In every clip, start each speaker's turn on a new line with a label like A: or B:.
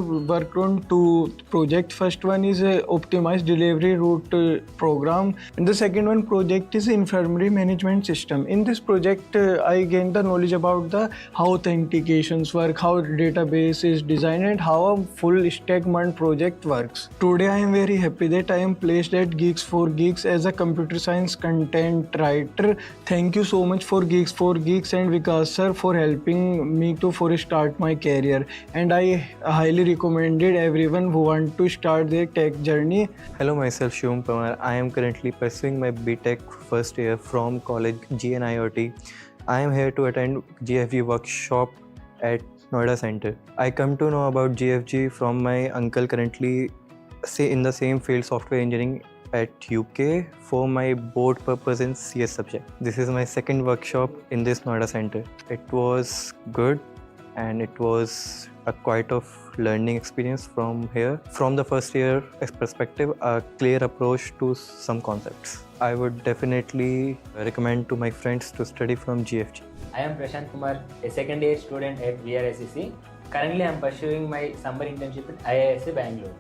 A: worked on two projects. First one is a optimized delivery route program, and the second one project is infirmary management system. In this project, I gained the knowledge about the how authentications work, how database is designed, and how a full stack MERN project works. Today, I am very happy that I am placed at GeeksforGeeks as a computer science content writer. Thank you so much for GeeksforGeeks and Vikas sir for helping me to start my career, and I highly recommended everyone who want to start their tech journey.
B: Hello, myself Shivam Pamar. I am currently pursuing my B.Tech first year from college GNIOT. I am here to attend GFG workshop at Noida Center. I come to know about GFG from my uncle, currently in the same field, software engineering at UK, for my board purpose in CS subject. This is my second workshop in this Noida Center. It was good and it was a quite of learning experience from here. From the first year perspective, a clear approach to some concepts. I would definitely recommend to my friends to study from GFG.
C: I am Prashant Kumar, a second year student at VRSCC. Currently, I am pursuing my summer internship at IISc Bangalore.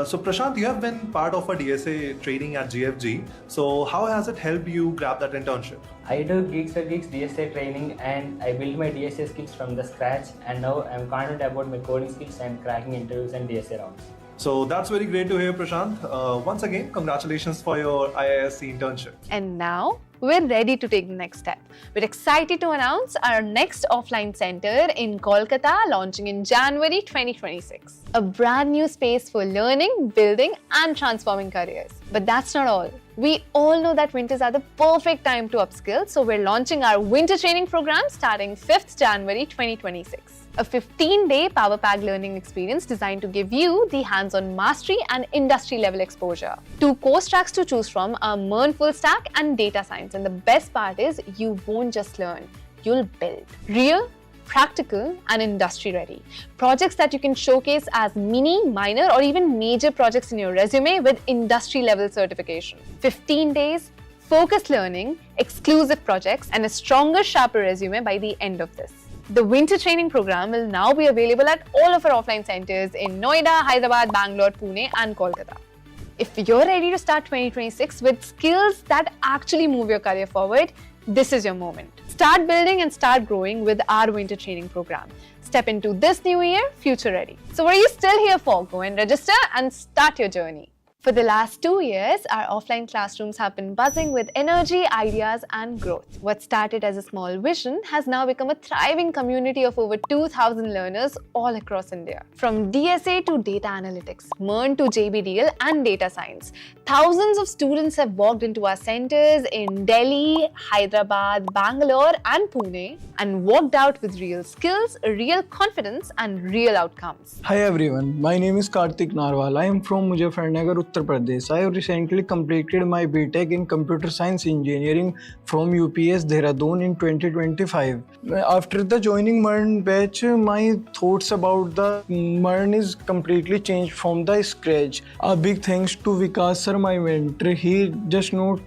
D: So Prashant, you have been part of a DSA training at GFG. So how has it helped you grab that internship?
C: I do GeeksforGeeks DSA training and I built my DSA skills from the scratch, and now I am confident about my coding skills and cracking interviews and DSA rounds.
D: So that's very great to hear, Prashant. Once again, congratulations for your IISc internship.
E: And now we're ready to take the next step. We're excited to announce our next offline center in Kolkata, launching in January 2026. A brand new space for learning, building and transforming careers. But that's not all. We all know that winters are the perfect time to upskill, so we're launching our winter training program starting 5th January 2026. A 15-day power-packed learning experience designed to give you the hands-on mastery and industry-level exposure. 2 course tracks to choose from are MERN Full Stack and Data Science, and the best part is you won't just learn, you'll build. Real, practical and industry-ready. Projects that you can showcase as mini, minor or even major projects in your resume with industry-level certification. 15 days, focused learning, exclusive projects and a stronger, sharper resume by the end of this. The winter training program will now be available at all of our offline centers in Noida, Hyderabad, Bangalore, Pune and Kolkata. If you're ready to start 2026 with skills that actually move your career forward, this is your moment. Start building and start growing with our winter training program. Step into this new year, future ready. So what are you still here for? Go and register and start your journey. For the last 2 years, our offline classrooms have been buzzing with energy, ideas and growth. What started as a small vision has now become a thriving community of over 2,000 learners all across India. From DSA to data analytics, MERN to JBDL and data science, thousands of students have walked into our centers in Delhi, Hyderabad, Bangalore and Pune and walked out with real skills, real confidence and real outcomes.
A: Hi everyone, my name is Karthik Narwal. I am from Muzaffarnagar, Uttar Pradesh. I have recently completed my B.Tech in Computer Science Engineering from UPS Dehradun in 2025. After the joining MERN batch, my thoughts about the MERN is completely changed from the scratch. A big thanks to Vikas sir, my mentor. He just not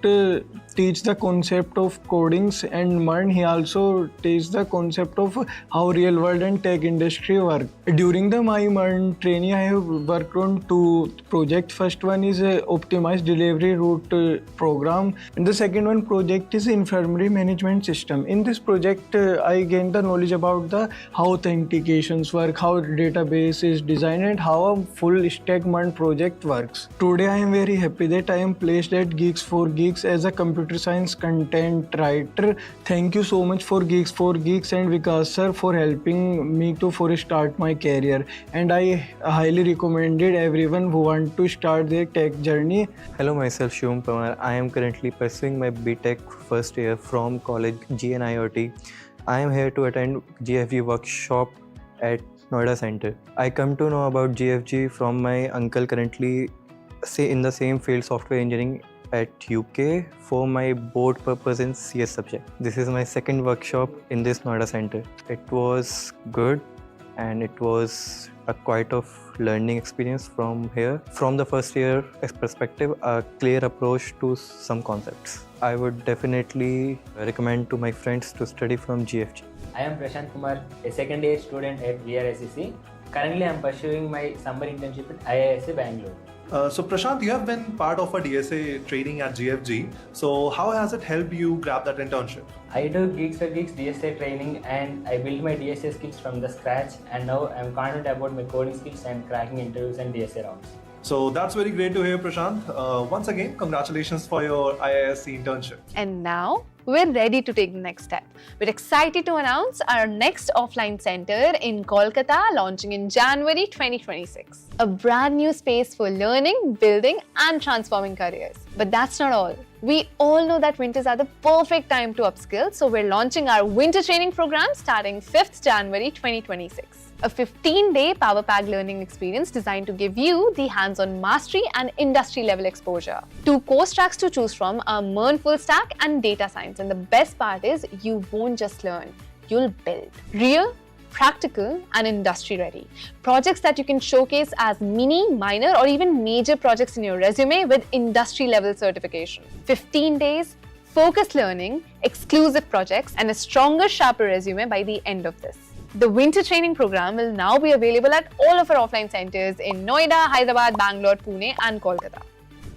A: teach the concept of codings and MERN, he also teach the concept of how real world and tech industry work. During my MERN training, I have worked on 2 projects. First one is a optimized delivery route program, and the second one project is infirmary management system. In this project, I gained the knowledge about the how authentications work, how database is designed and how a full stack MERN project works. Today, I am very happy that I am placed at GeeksforGeeks as a computer science content writer. Thank you so much for GeeksforGeeks and Vikas sir for helping me to start my career, and I highly recommended everyone who want to start their tech journey.
B: Hello, myself Shivam Pamar. I am currently pursuing my B.Tech first year from college GNIOT. I am here to attend GFG workshop at Noida Center. I come to know about GFG from my uncle, currently in the same field, software engineering at UK, for my board purpose in CS subject. This is my second workshop in this Noida Center. It was good and it was a quite of learning experience from here. From the first year perspective, a clear approach to some concepts. I would definitely recommend to my friends to study from GFG.
C: I am Prashant Kumar, a second year student at VRSCC. Currently, I'm pursuing my summer internship at IISc Bangalore.
D: So Prashant, you have been part of a DSA training at GFG. So how has it helped you grab that internship?
C: I do GeeksforGeeks DSA training and I built my DSA skills from the scratch, and now I'm confident about my coding skills and cracking interviews and DSA rounds.
D: So that's very great to hear, Prashant. Once again, congratulations for your IISc internship.
E: And now we're ready to take the next step. We're excited to announce our next offline center in Kolkata, launching in January 2026. A brand new space for learning, building, and transforming careers. But that's not all. We all know that winters are the perfect time to upskill, so we're launching our winter training program starting 5th January 2026. A 15-day power-packed learning experience designed to give you the hands-on mastery and industry-level exposure. 2 course tracks to choose from are MERN Full Stack and Data Science, and the best part is you won't just learn, you'll build. Real, practical, and industry-ready. Projects that you can showcase as mini, minor, or even major projects in your resume with industry-level certification. 15 days, focused learning, exclusive projects, and a stronger, sharper resume by the end of this. The winter training program will now be available at all of our offline centers in Noida, Hyderabad, Bangalore, Pune, and Kolkata.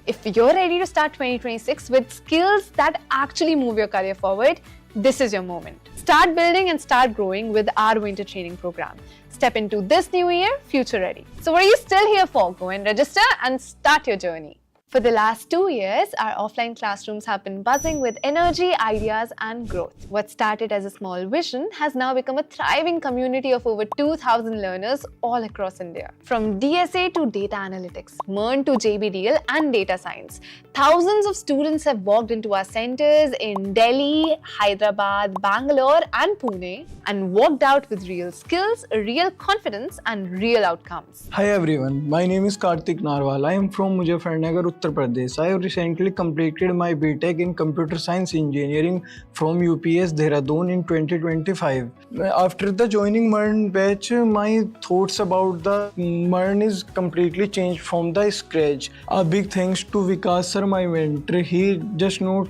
E: If you're ready to start 2026 with skills that actually move your career forward, this is your moment. Start building and start growing with our winter training program. Step into this new year, future ready. So what are you still here for? Go and register and start your journey. For the last 2 years, our offline classrooms have been buzzing with energy, ideas, and growth. What started as a small vision has now become a thriving community of over 2,000 learners all across India. From DSA to data analytics, MERN to JBDL and data science, thousands of students have walked into our centers in Delhi, Hyderabad, Bangalore, and Pune and walked out with real skills, real confidence, and real outcomes.
A: Hi everyone, my name is Kartik Narwal. I am from Muzaffarnagar, Uttar Pradesh. I have recently completed my B.Tech in Computer Science Engineering from UPS Dehradun in 2025. After the joining MERN batch, my thoughts about the MERN is completely changed from the scratch. A big thanks to Vikas sir, my mentor. He just not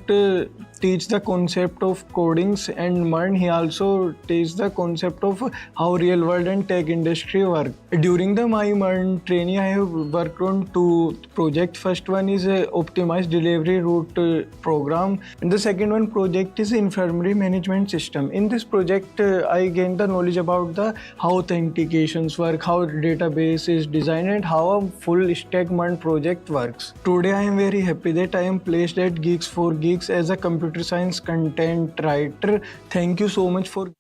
A: teach the concept of codings and MERN. He also teach the concept of how real world and tech industry work. During the my MERN training, I have worked on 2 projects. First one is a optimized delivery route program, and the second one project is infirmary management system. In this project, I gained the knowledge about the how authentications work, how database is designed, and how a full stack MERN project works. Today, I am very happy that I am placed at Geeks4Geeks as a computer science content writer. Thank you so much for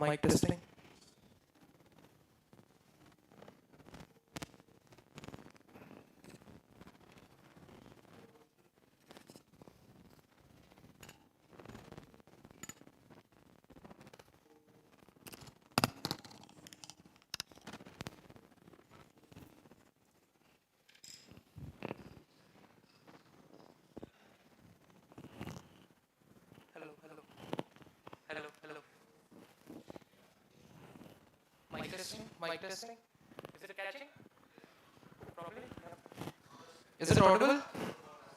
F: Mic testing. Hello, hello, hello, hello. Mic testing, mic testing. Is it catching? Properly? Is it audible?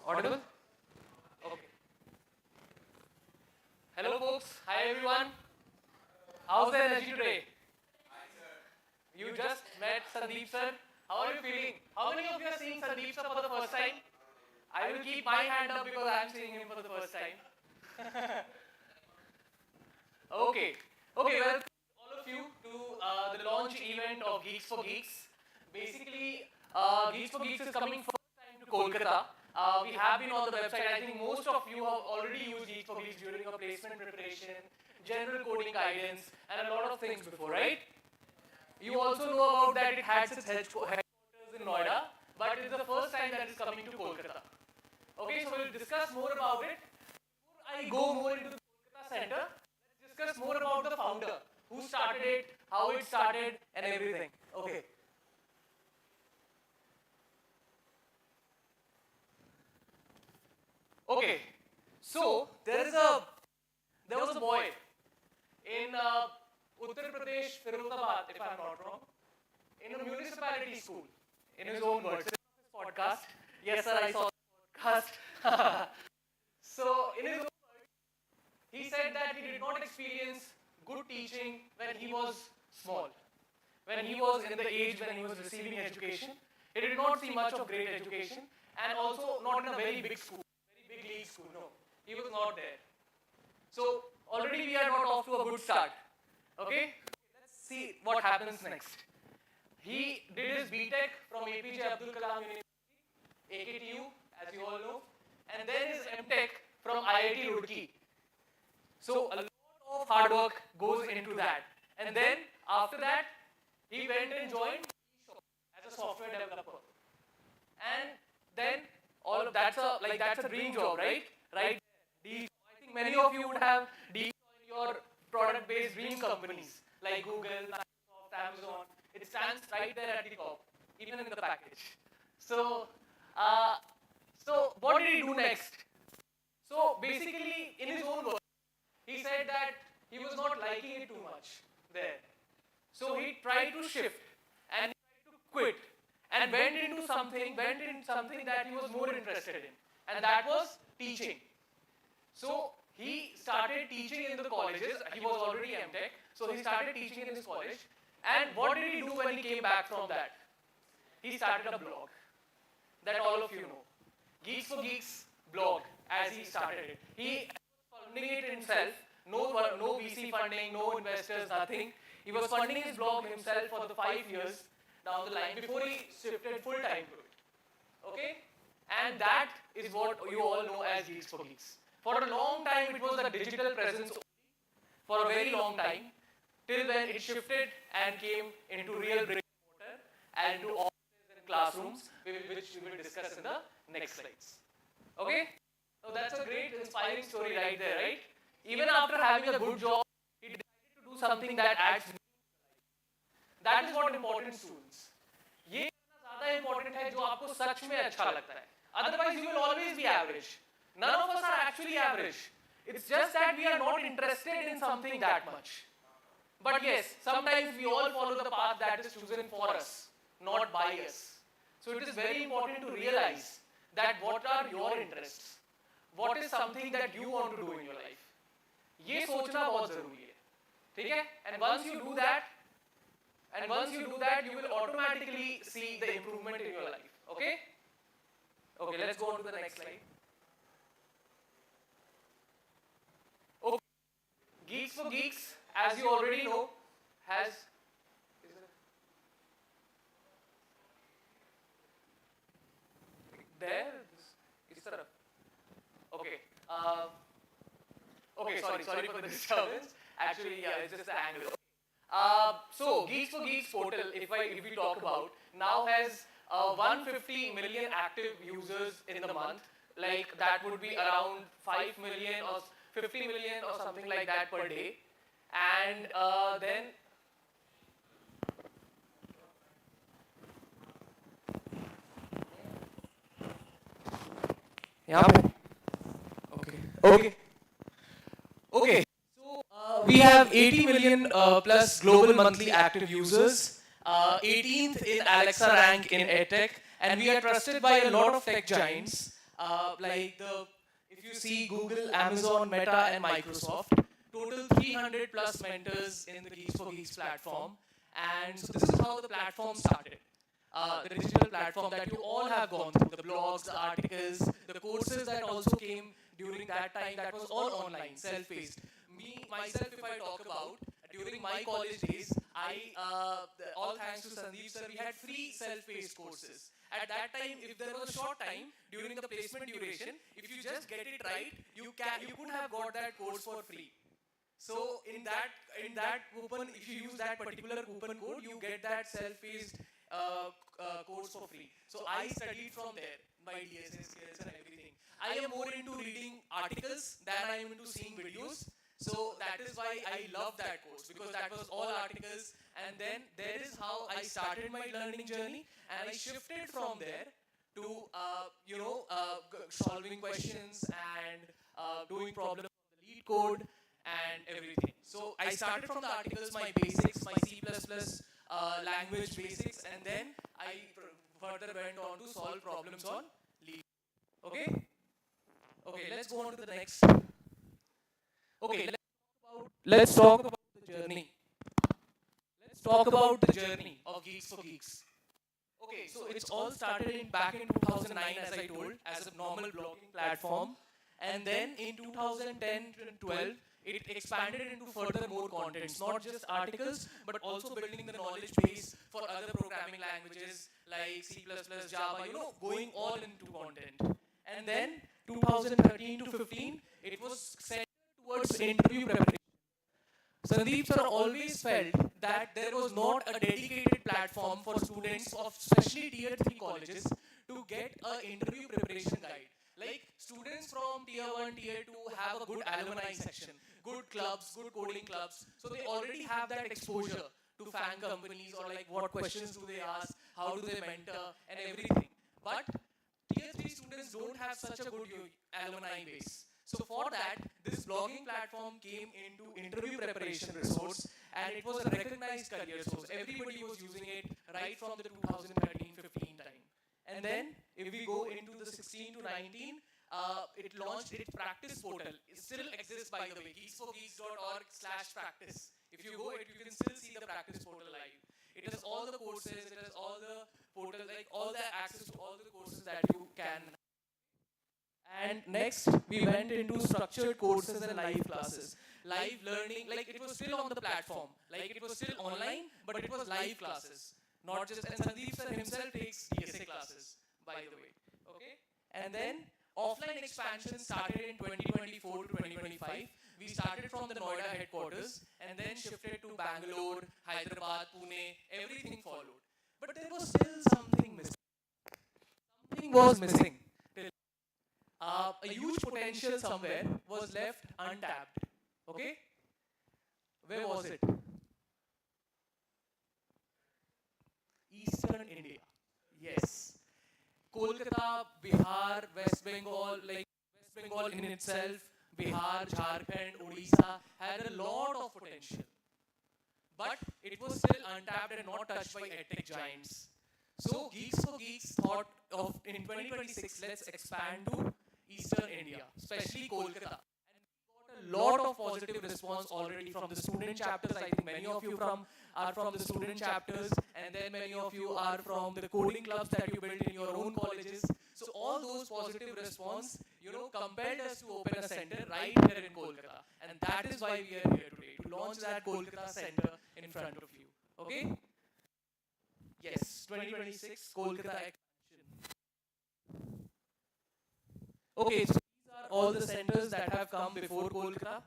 F: Audible? Okay. Hello, folks. Hi, everyone. How's the energy today? You just met Sandeep sir. How are you feeling? How many of you are seeing Sandeep sir for the first time? I will keep my hand up because I am seeing him for the first time. Okay. Okay, welcome all of you to the launch event of Geeks for Geeks. Basically, Geeks for Geeks is coming first time to Kolkata. We have been on the website. I think most of you have already used Geeks for Geeks during your placement preparation, general coding guidance, and a lot of things before, right? You also know about that it had its headquarters in Noida, but it's the first time that it's coming to Kolkata. Okay, so we'll discuss more about it. Before I go more into the Kolkata Center, let's discuss more about the founder, who started it, how it started, and everything. Okay. Okay, so there was a boy in Uttar Pradesh, Firozabad, if I'm not wrong, in a municipality school, in his own words. This is his podcast. Yes, sir, I saw the podcast. So, in his own words, he said that he did not experience good teaching when he was small. When he was in the age when he was receiving education, he did not see much of great education, and also not in a very big school, very big league school. No, he was not there. So already we are not off to a good start. Okay, let's see what happens next. He did his B.Tech from APJ Abdul Kalam University, AKTU, as you all know, and then his M.Tech from IIT Roorkee. So a lot of hard work goes into that. And then after that, he went and joined as a software developer. And then all of that's a dream job, right? Right? I think many of you would have in your product-based dream companies like Google, Microsoft, Amazon. It stands right there at the top, even in the package. So, so what did he do next? So basically, in his own words, he said that he was not liking it too much there. So he tried to shift and he tried to quit and went in something that he was more interested in, and that was teaching. So he started teaching in the colleges. He was already M.Tech, so he started teaching in his college. And what did he do when he came back from that? He started a blog that all of you know, Geeks for Geeks blog, as he started it. He was funding it himself. No VC funding, no investors, nothing. He was funding his blog himself for the 5 years down the line before he shifted full time to it. Okay? And that is what you all know as Geeks for Geeks. For a long time, it was a digital presence only, for a very long time, till when it shifted and came into real brick and mortar and into offices and classrooms, which we will discuss in the next slides. Okay? So that's a great inspiring story right there, right? Even after having a good job, he decided to do something that adds meaning to life. That is what important students. ये ज़्यादा important है जो आपको सच में अच्छा लगता है. Otherwise, you will always be average. None of us are actually average. It's just that we are not interested in something that much. But yes, sometimes we all follow the path that is chosen for us, not by us. So it is very important to realize that what are your interests? What is something that you want to do in your life? ये सोचना बहुत ज़रूरी है. ठीक है? And once you do that, you will automatically see the improvement in your life. Okay? Okay, let's go on to the next slide. Okay. Geeks for Geeks, as you already know, has there is तरफ. Okay. Okay, sorry for the disturbance. Actually, yeah, it's just the angle. So Geeks for Geeks portal, if we talk about, now has 150 million active users in the month. Like that would be around 5 million or 50 million or something like that per day. And then yeah. Okay. Okay. Okay. So we have 80 million plus global monthly active users, 18th in Alexa rank in EdTech, and we are trusted by a lot of tech giants like if you see Google, Amazon, Meta, and Microsoft. Total 300 plus mentors in the Geeks for Geeks platform, and so this is how the platform started. The digital platform that you all have gone through, the blogs, the articles, the courses that also came during that time, that was all online, self-paced. Myself, if I talk about, during my college days, all thanks to Sandeep sir, we had free self-paced courses. At that time, if there was a short time during the placement duration, if you just get it right, you could have got that course for free. So in that coupon, if you use that particular coupon code, you get that self-paced course for free. So I studied from there, my DSA skills and everything. I am more into reading articles than I am into seeing videos. So that is why I love that course, because that was all articles. And then there is how I started my learning journey, and I shifted from there to solving questions and doing problems on the lead code and everything. So I started from the articles, my basics, my C++ language basics, and then I further went on to solve problems on lead. Okay? Okay, let's go on to the next. Okay, let's talk about the journey. Let's talk about the journey of Geeks for Geeks. Okay, so it's all started back in 2009, as I told, as a normal blogging platform. And then in 2010 and 12, it expanded into further more contents, not just articles, but also building the knowledge base for other programming languages like C++, Java, going all into content. And then 2013 to 15, it was centered towards interview preparation. Sandeep sir always felt that there was not a dedicated platform for students of especially tier 3 colleges to get an interview preparation guide. Like students from tier 1, tier 2 have a good alumni section, good clubs, good coding clubs. So they already have that exposure to fan companies, or like what questions do they ask, how do they mentor and everything. But tier 3 students don't have such a good alumni base. So for that, this blogging platform came into interview preparation resource, and it was a recognized career source. Everybody was using it right from the 2013-15 time. And then if we go into the 16 to 19, it launched its practice portal. It still exists, by the way, geeksforgeeks.org/practice. If you go, you can still see the practice portal live. It has all the courses, it has all the portals, like all the access to all the courses that you can. And next, we went into structured courses and live classes. Live learning, like it was still on the platform. Like it was still online, but it was live classes. Not just, and Sandeep sir himself takes DSA classes, by the way. Okay? And then, offline expansion started in 2024 to 2025. We started from the Noida headquarters, and then shifted to Bangalore, Hyderabad, Pune, everything followed. But there was still something missing. Something was missing. A huge potential somewhere was left untapped. Okay? Where was it? Eastern India. Yes. Kolkata, Bihar, West Bengal, like West Bengal in itself, Bihar, Jharkhand, Odisha had a lot of potential. But it was still untapped and not touched by edtech giants. So Geeks for Geeks thought of in 2026, let's expand to Eastern India, especially Kolkata. And we got a lot of positive response already from the student chapters. I think many of you are from the student chapters, and then many of you are from the coding clubs that you built in your own colleges. So all those positive response, compelled us to open a center right here in Kolkata. And that is why we are here today, to launch that Kolkata center in front of you. Okay? Yes, 2026 Kolkata expansion. Okay, so these are all the centers that have come before Kolkata.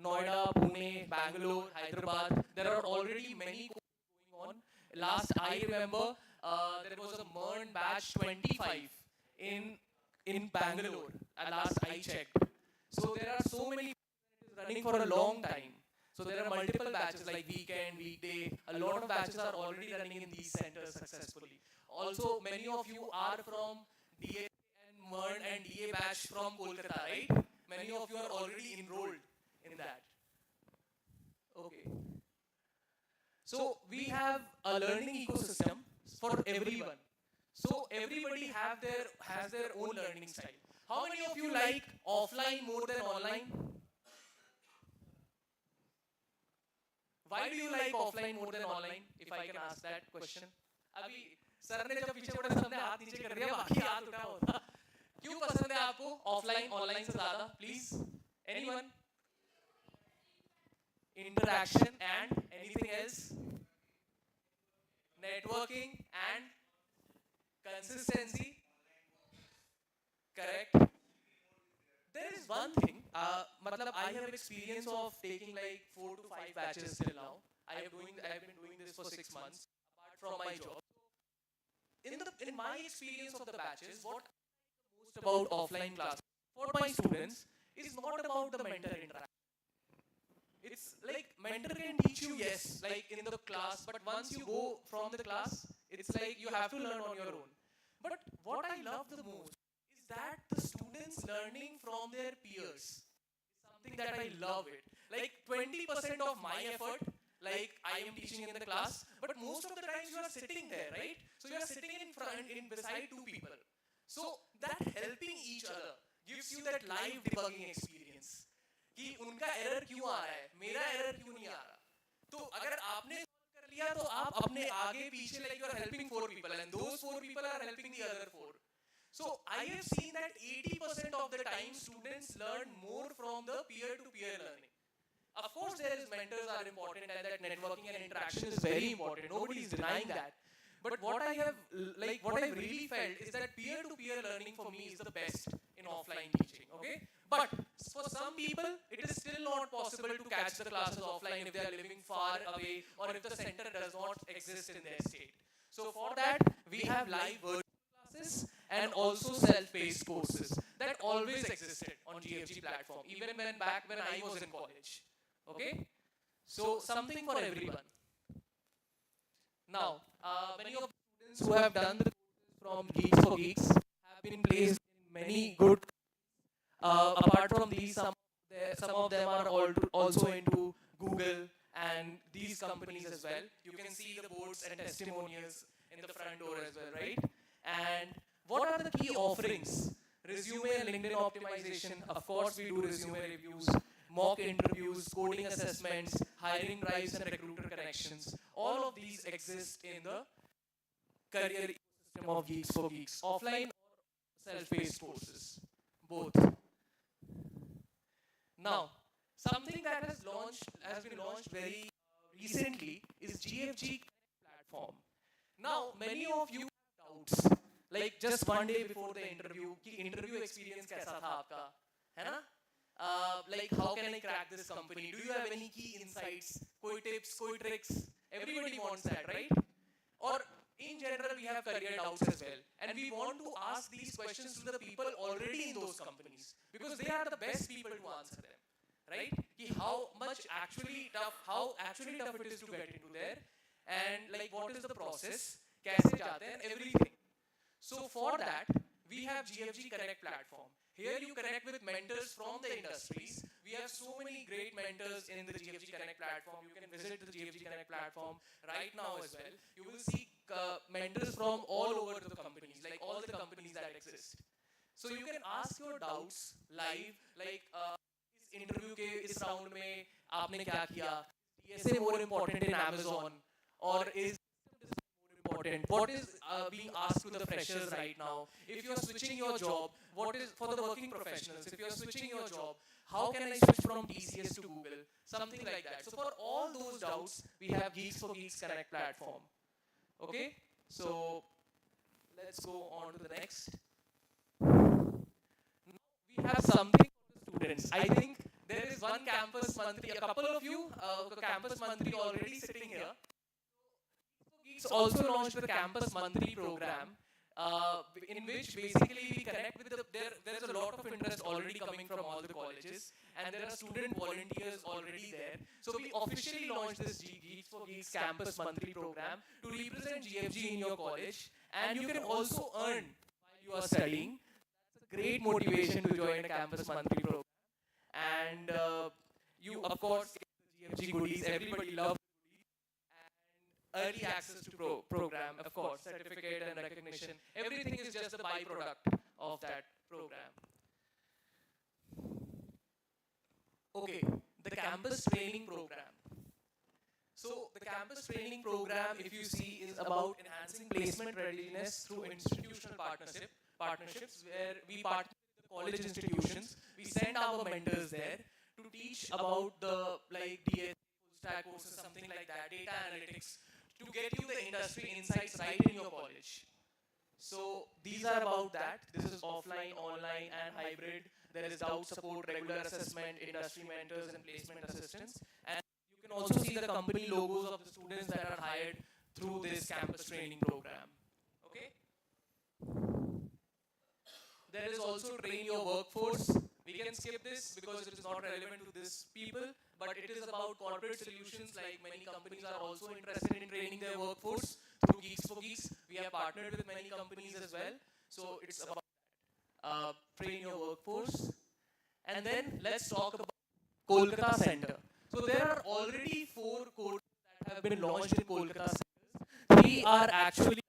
F: Noida, Pune, Bangalore, Hyderabad. There are already many courses going on. Last I remember, there was a MERN batch 25 in Bangalore. Last I checked. So there are so many running for a long time. So there are multiple batches like weekend, weekday. A lot of batches are already running in these centers successfully. Also, many of you are from DA and MERN and DA batch from Kolkata, right? Many of you are already enrolled in that. Okay. So we have a learning ecosystem for everyone. So everybody has their own learning style. How many of you like offline more than online? Why do you like offline more than online? If I can ask that question. अभी sir ने जब पीछे मुड़ा सबने हाथ नीचे कर दिया बाकी हाथ उठा होता क्यों पसंद है आपको ऑफलाइन ऑनलाइन से ज़्यादा please anyone interaction and anything else networking and consistency correct there is one thing matlab I have experience of taking like 4 to 5 batches till now I have been doing this for 6 months apart from my job in my experience of the batches what I like the most about offline classes for my students is not about the mentor interaction. It's like mentor can teach you, yes, like in the class, but once you go from the class, it's like you have to learn on your own. But what I love the most is that the students learning from their peers is something that I love it. Like 20% of my effort, like I am teaching in the class, but most of the times you are sitting there, right? So you are sitting in front, beside two people. So that helping each other gives you that live debugging experience. कि उनका error क्यों आ रहा है मेरा error क्यों नहीं आ रहा तो अगर आपने सॉल्व कर लिया तो आप अपने आगे पीछे like you are helping 4 people and those 4 people are helping the other 4 so I have seen that 80% of the time students learn more from the peer to peer learning of course there is mentors are important and that networking and interaction is very important nobody is denying that but what I really felt is that peer to peer learning for me is the best in offline teaching okay but for some people it is still not possible to catch the classes offline if they are living far away or if the center does not exist in their state so for that we have live virtual classes and also self-paced courses that always existed on GFG platform even when I was in college okay so something for everyone now many of the students who have done the courses from Geeks for Geeks have been placed in many good apart from these, some of them are also into Google and these companies as well. You can see the boards and testimonials in the front door as well, right? And what are the key offerings? Resume and LinkedIn optimization. Of course, we do resume reviews, mock interviews, coding assessments, hiring drives, and recruiter connections. All of these exist in the career ecosystem of Geeks for Geeks, offline or self-paced courses, both. Now, something that has been launched very recently is GFG platform. Now, many of you have doubts, like just one day before the interview, कि interview experience कैसा था आपका, है ना? Like how can I crack this company? Do you have any key insights? कोई tips, कोई tricks? Everybody wants that, right? Or in general, we have career doubts as well. And we want to ask these questions to the people already in those companies because they are the best people to answer them. Right? How actually tough it is to get into there and like what is the process, कैसे जाते हैं, everything. So for that, we have GFG Connect platform. Here you connect with mentors from the industries. We have so many great mentors in the GFG Connect platform. You can visit the GFG Connect platform right now as well. You will see mentors from all over the companies, like all the companies that exist. So you can ask your doubts live, like इस interview के इस round में आपने क्या किया? DSA more important in Amazon or is important? What is being asked to the freshers right now? If you are switching your job, what is for the working professionals? If you are switching your job, how can I switch from TCS to Google? Something like that. So for all those doubts, we have Geeks for Geeks Connect platform. Okay, so let's go on to the next. Now we have something for the students. I think there is one campus mantri, a couple of you, campus mantri already sitting here. Geeks also launched the Campus Mantri program, in which basically we connect with there's a lot of interest already coming from all the colleges, and there are student volunteers already there. So we officially launched this Geeks for Geeks Campus Mantri program to represent GFG in your college, and you can also earn while you are studying. That's a great motivation to join a Campus Mantri program. And you, of course, get the GFG goodies. Everybody loves early access to program, of course, certificate and recognition. Everything is just the byproduct of that program. Okay, the campus training program. So the campus training program, if you see, is about enhancing placement readiness through institutional partnerships where we partner with the college institutions. We send our mentors there to teach about the DA, full stack courses, something like that, data analytics, to get you the industry insights right in your college. So these are about that. This is offline, online, and hybrid. There is doubt support, regular assessment, industry mentors, and placement assistance. And you can also see the company logos of the students that are hired through this campus training program. Okay? There is also train your workforce. We can skip this because it is not relevant to this people, but it is about corporate solutions. Like many companies are also interested in training their workforce through Geeks for Geeks. We have partnered with many companies as well. So it's about train your workforce. And then let's talk about Kolkata Center. So there are already 4 courses that have been launched in Kolkata centers. 3 are actually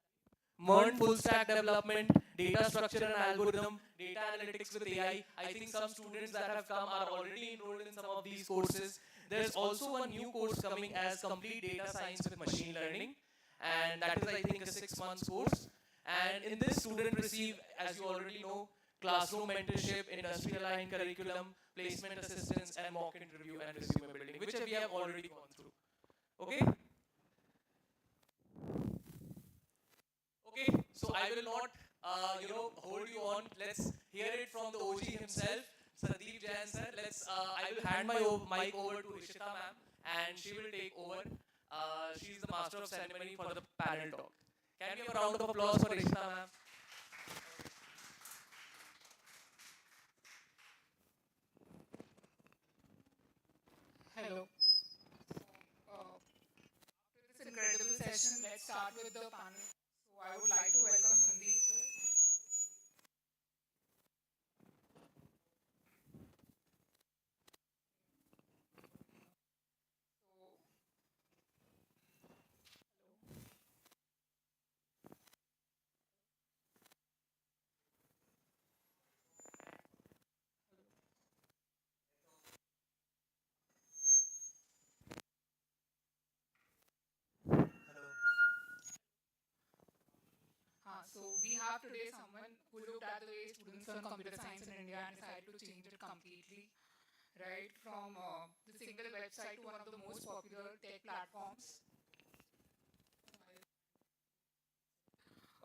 F: MERN full stack development, data structure and algorithm, data analytics with AI. I think some students that have come are already enrolled in some of these courses. There's also one new course coming as complete data science with machine learning. And that is, I think, a 6-month course. And in this, students receive, as you already know, classroom mentorship, industry aligned curriculum, placement assistance, and mock interview and resume building, which we have already gone through. Okay? Okay, so I will not, hold you on. Let's hear it from the OG himself, Sandeep Jain sir. I will hand my mic over to Ishita ma'am, and she will take over. She's the master of ceremony for the panel talk. Can we have a round of applause for Ishita ma'am?
G: Hello. After this incredible session, let's start with the panel. So I would like to welcome Sandeep sir. So we have today someone who looked at the way students learn computer science in India and decided to change it completely, right? From the single website to one of the most popular tech platforms.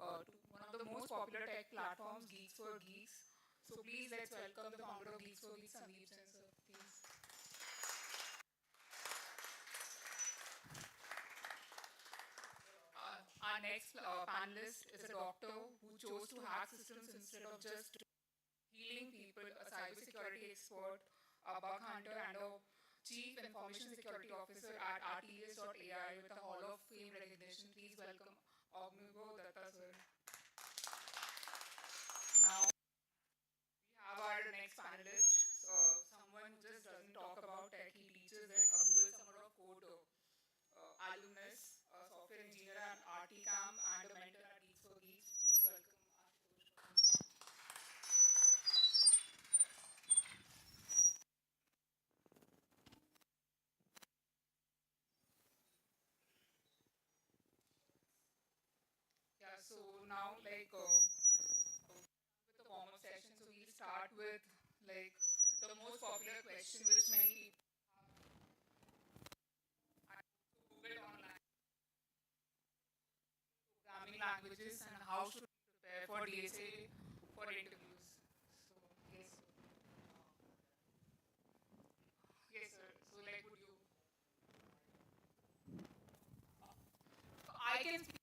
G: To one of the most popular tech platforms, GeeksforGeeks. So please let's welcome the founder of GeeksforGeeks, Sandeep Jain sir, please. Our next panelist is a doctor who chose to hack systems instead of just healing people, a cybersecurity expert, a bug hunter, and a chief information security officer at RTS.ai with a Hall of Fame recognition. Please welcome Ognigo Datta sir. Now, we have our next panelist, someone who just doesn't talk about tech, he teaches it, a Google Summer of Code alumnus, a software engineer at RTCamp, and a mentor at Geeks4Geeks. Please welcome Ashutosh. Yeah, so now with the warm-up session, so we'll start with the most popular question which many people have Googled online. Programming languages and how should we prepare for DSA for interviews. So, yes. can speak.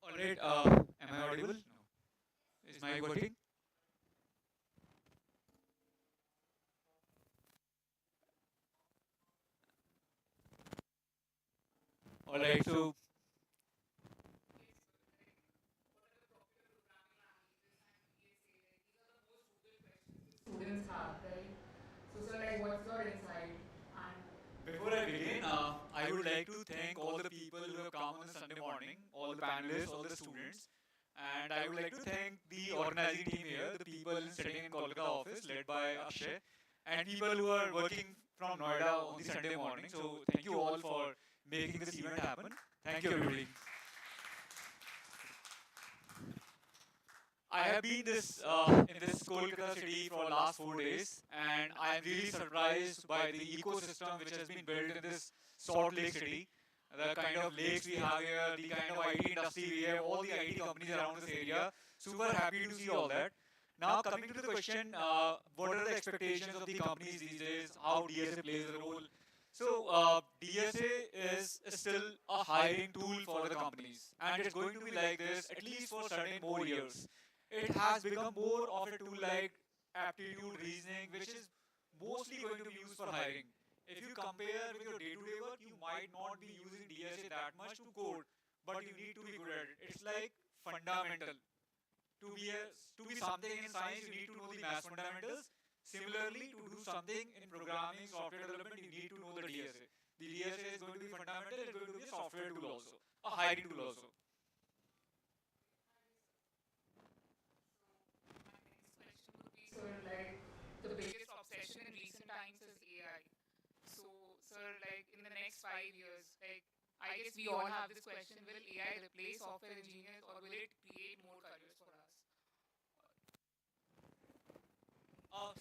H: Alright, am I audible? No. Is my working? Alright, so
G: Students have, right? So, sir, like, what's your insight? And
H: before I begin, I would like to thank all the people who have come on the Sunday morning, all the panelists, all the students, and I would like to thank the organizing team here, the people sitting in Kolkata office led by Akshay, and people who are working from Noida on the Sunday morning. So thank you all for making this event happen. Thank you everybody. I have been in this Kolkata city for last 4 days, and I am really surprised by the ecosystem which has been built in this Salt Lake city. The kind of lakes we have here, the kind of IT industry we have, all the IT companies around this area. Super happy to see all that. Now coming to the question, what are the expectations of the companies these days? How DSA plays a role? So DSA is still a hiring tool for the companies, and it's going to be like this at least for certain more years. It has become more of a tool like aptitude reasoning, which is mostly going to be used for hiring. If you compare with your day-to-day work, you might not be using DSA that much to code, but you need to be good at it. It's like fundamental. To be something in science, you need to know the math fundamentals. Similarly, to do something in programming, software development, you need to know the DSA. The DSA is going to be fundamental. It's going to be a software tool also, a hiring tool also.
G: next question would be, sir, like, the biggest obsession in recent times is AI. So, sir, like, in the next 5 years, like, I guess we all have this question: will AI replace software engineers, or will it create more careers for us?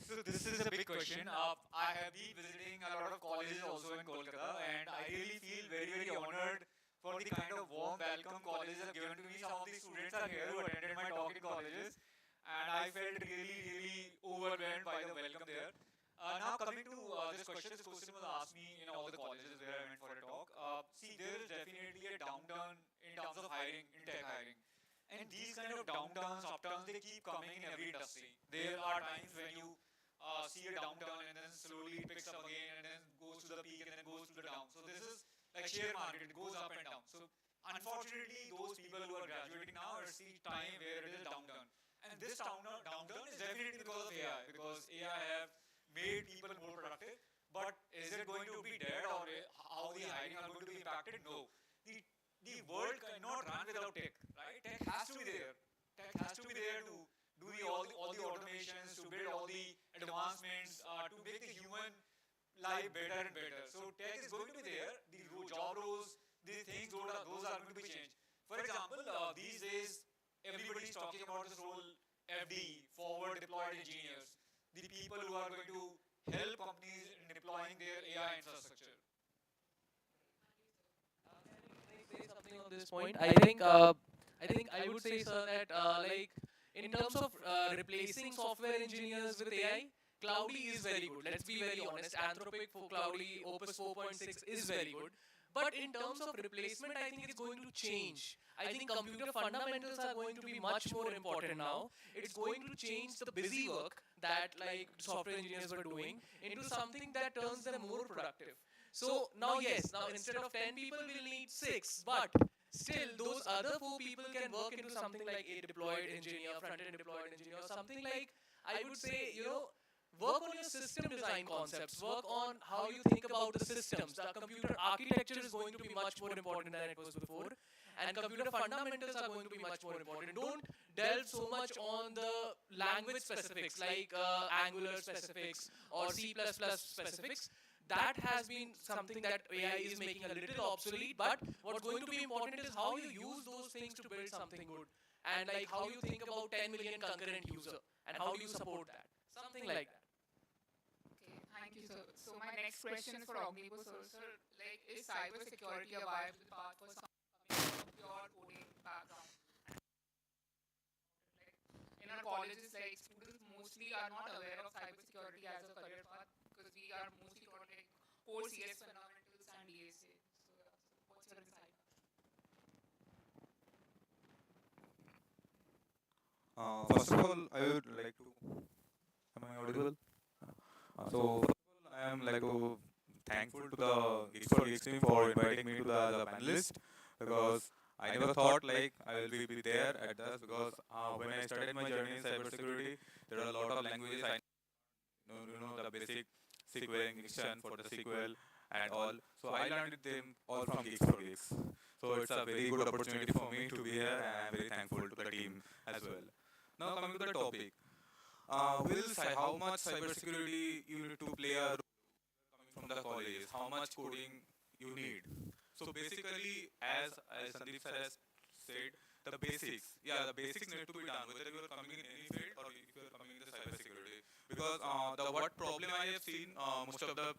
H: So this is a big question. I have been visiting a lot of colleges also in Kolkata, and I really feel very, very honored for the kind of warm welcome colleges have given to me. Some of the students are here who attended my talk in colleges, and I felt really, really overwhelmed by the welcome there. Now coming to this question was asked me in all the colleges where I went for a talk. See, there is definitely a downturn in terms of hiring, in tech hiring. And these kind of downtowns, upturns, they keep coming in every industry. There are times when you see a downturn and then slowly it picks up again and then goes to the peak and then goes to the down. So this is like share market, it goes up and down. So unfortunately, those people who are graduating now are seeing time where it is downturn. And this downturn is definitely because of AI, because AI have made people more productive. But is it going to be dead, or how the hiring are going to be impacted? No. The the world cannot run without tech, right? Tech has to be there. Tech has to be there to do all the automations, to build all the advancements, to make the human life better and better. So tech is going to be there. The job roles, the things, those are going to be changed. For example, these days everybody is talking about this role FD, forward deployed engineers, the people who are going to help companies in deploying their AI infrastructure.
F: Can I say something on this point? I think I would say, sir, that like in terms of replacing software engineers with AI, Cloudly is very good. Let's be very honest. Anthropic for Cloudly, Opus 4.6 is very good. But in terms of replacement, I think it's going to change. I think computer fundamentals are going to be much more important now. It's going to change the busy work that like software engineers were doing into something that turns them more productive. So now, yes, now instead of 10 people, we'll need 6, but still those other 4 people can work into something like a deployed engineer, front-end deployed engineer, something like, I would say, work on your system design concepts, work on how you think about the systems. The computer architecture is going to be much more important than it was before, and computer fundamentals are going to be much more important. Don't delve so much on the language specifics like Angular specifics or C++ specifics. That has been something that AI is making a little obsolete, but what's going to be important is how you use those things to build something good, and like how you think about 10 million concurrent user and how do you support that, something like that.
G: Okay, thank you, sir. So my next question is for Ognipo sir. Sir, like, is cyber security a viable path for someone coming from a pure coding background? Like, in our colleges, like, students mostly are not aware of cyber security as a career path because we are mostly taught like core CS fundamentals and DSA. So, yeah, so what's your insight?
H: First of all, I would like to. Am I audible? So, first of all, I am like thankful to the Geeks team for inviting me to the as a panelist because I never thought like I will be there at this because when I started my journey in cybersecurity, there are a lot of languages I the basic SQL injection for the SQL and all. So I learned them all from Geeks. So it's a very good opportunity for me to be here, and I'm very thankful to the team as well. Now coming to the topic, how much cybersecurity you need to play a role coming from the colleges? How much coding you need? So basically, as Sandeep sir has said, the basics. Yeah, the basics need to be done whether you are coming in any field or if you are coming in the cybersecurity. Because the what problem I have seen most of the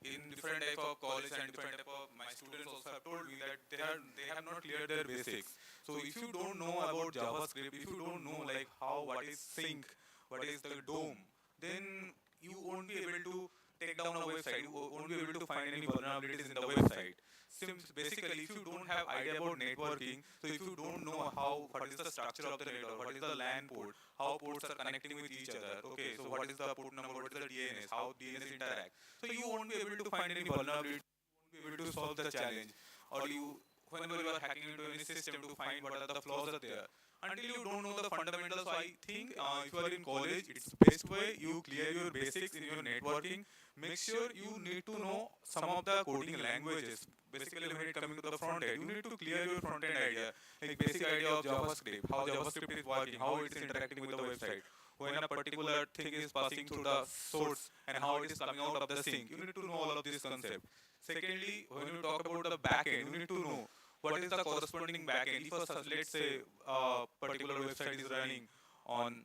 H: in different type of college and different type of my students also have told me that they have not cleared their basics. So if you don't know about JavaScript, if you don't know like what is sync, what is the DOM, then you won't be able to take down a website. You won't be able to find any vulnerabilities in the website. Since basically, if you don't have idea about networking, so if you don't know what is the structure of the network, what is the LAN port, how ports are connecting with each other, okay, so what is the port number, what is the DNS, how DNS interact, so you won't be able to find any vulnerability, you won't be able to solve the challenge, or whenever you are hacking into any system to find what are the flaws are there. Until you don't know the fundamentals, so I think if you are in college, it's best way you clear your basics in your networking. Make sure you need to know some of the coding languages. Basically, when it coming to the front end, you need to clear your front end idea, like basic idea of JavaScript, how JavaScript is working, how it is interacting with the website, when a particular thing is passing through the source and how it is coming out of the sink. You need to know all of this concept. Secondly, when you talk about the backend, you need to know what is the corresponding backend. If let's say a particular website is running on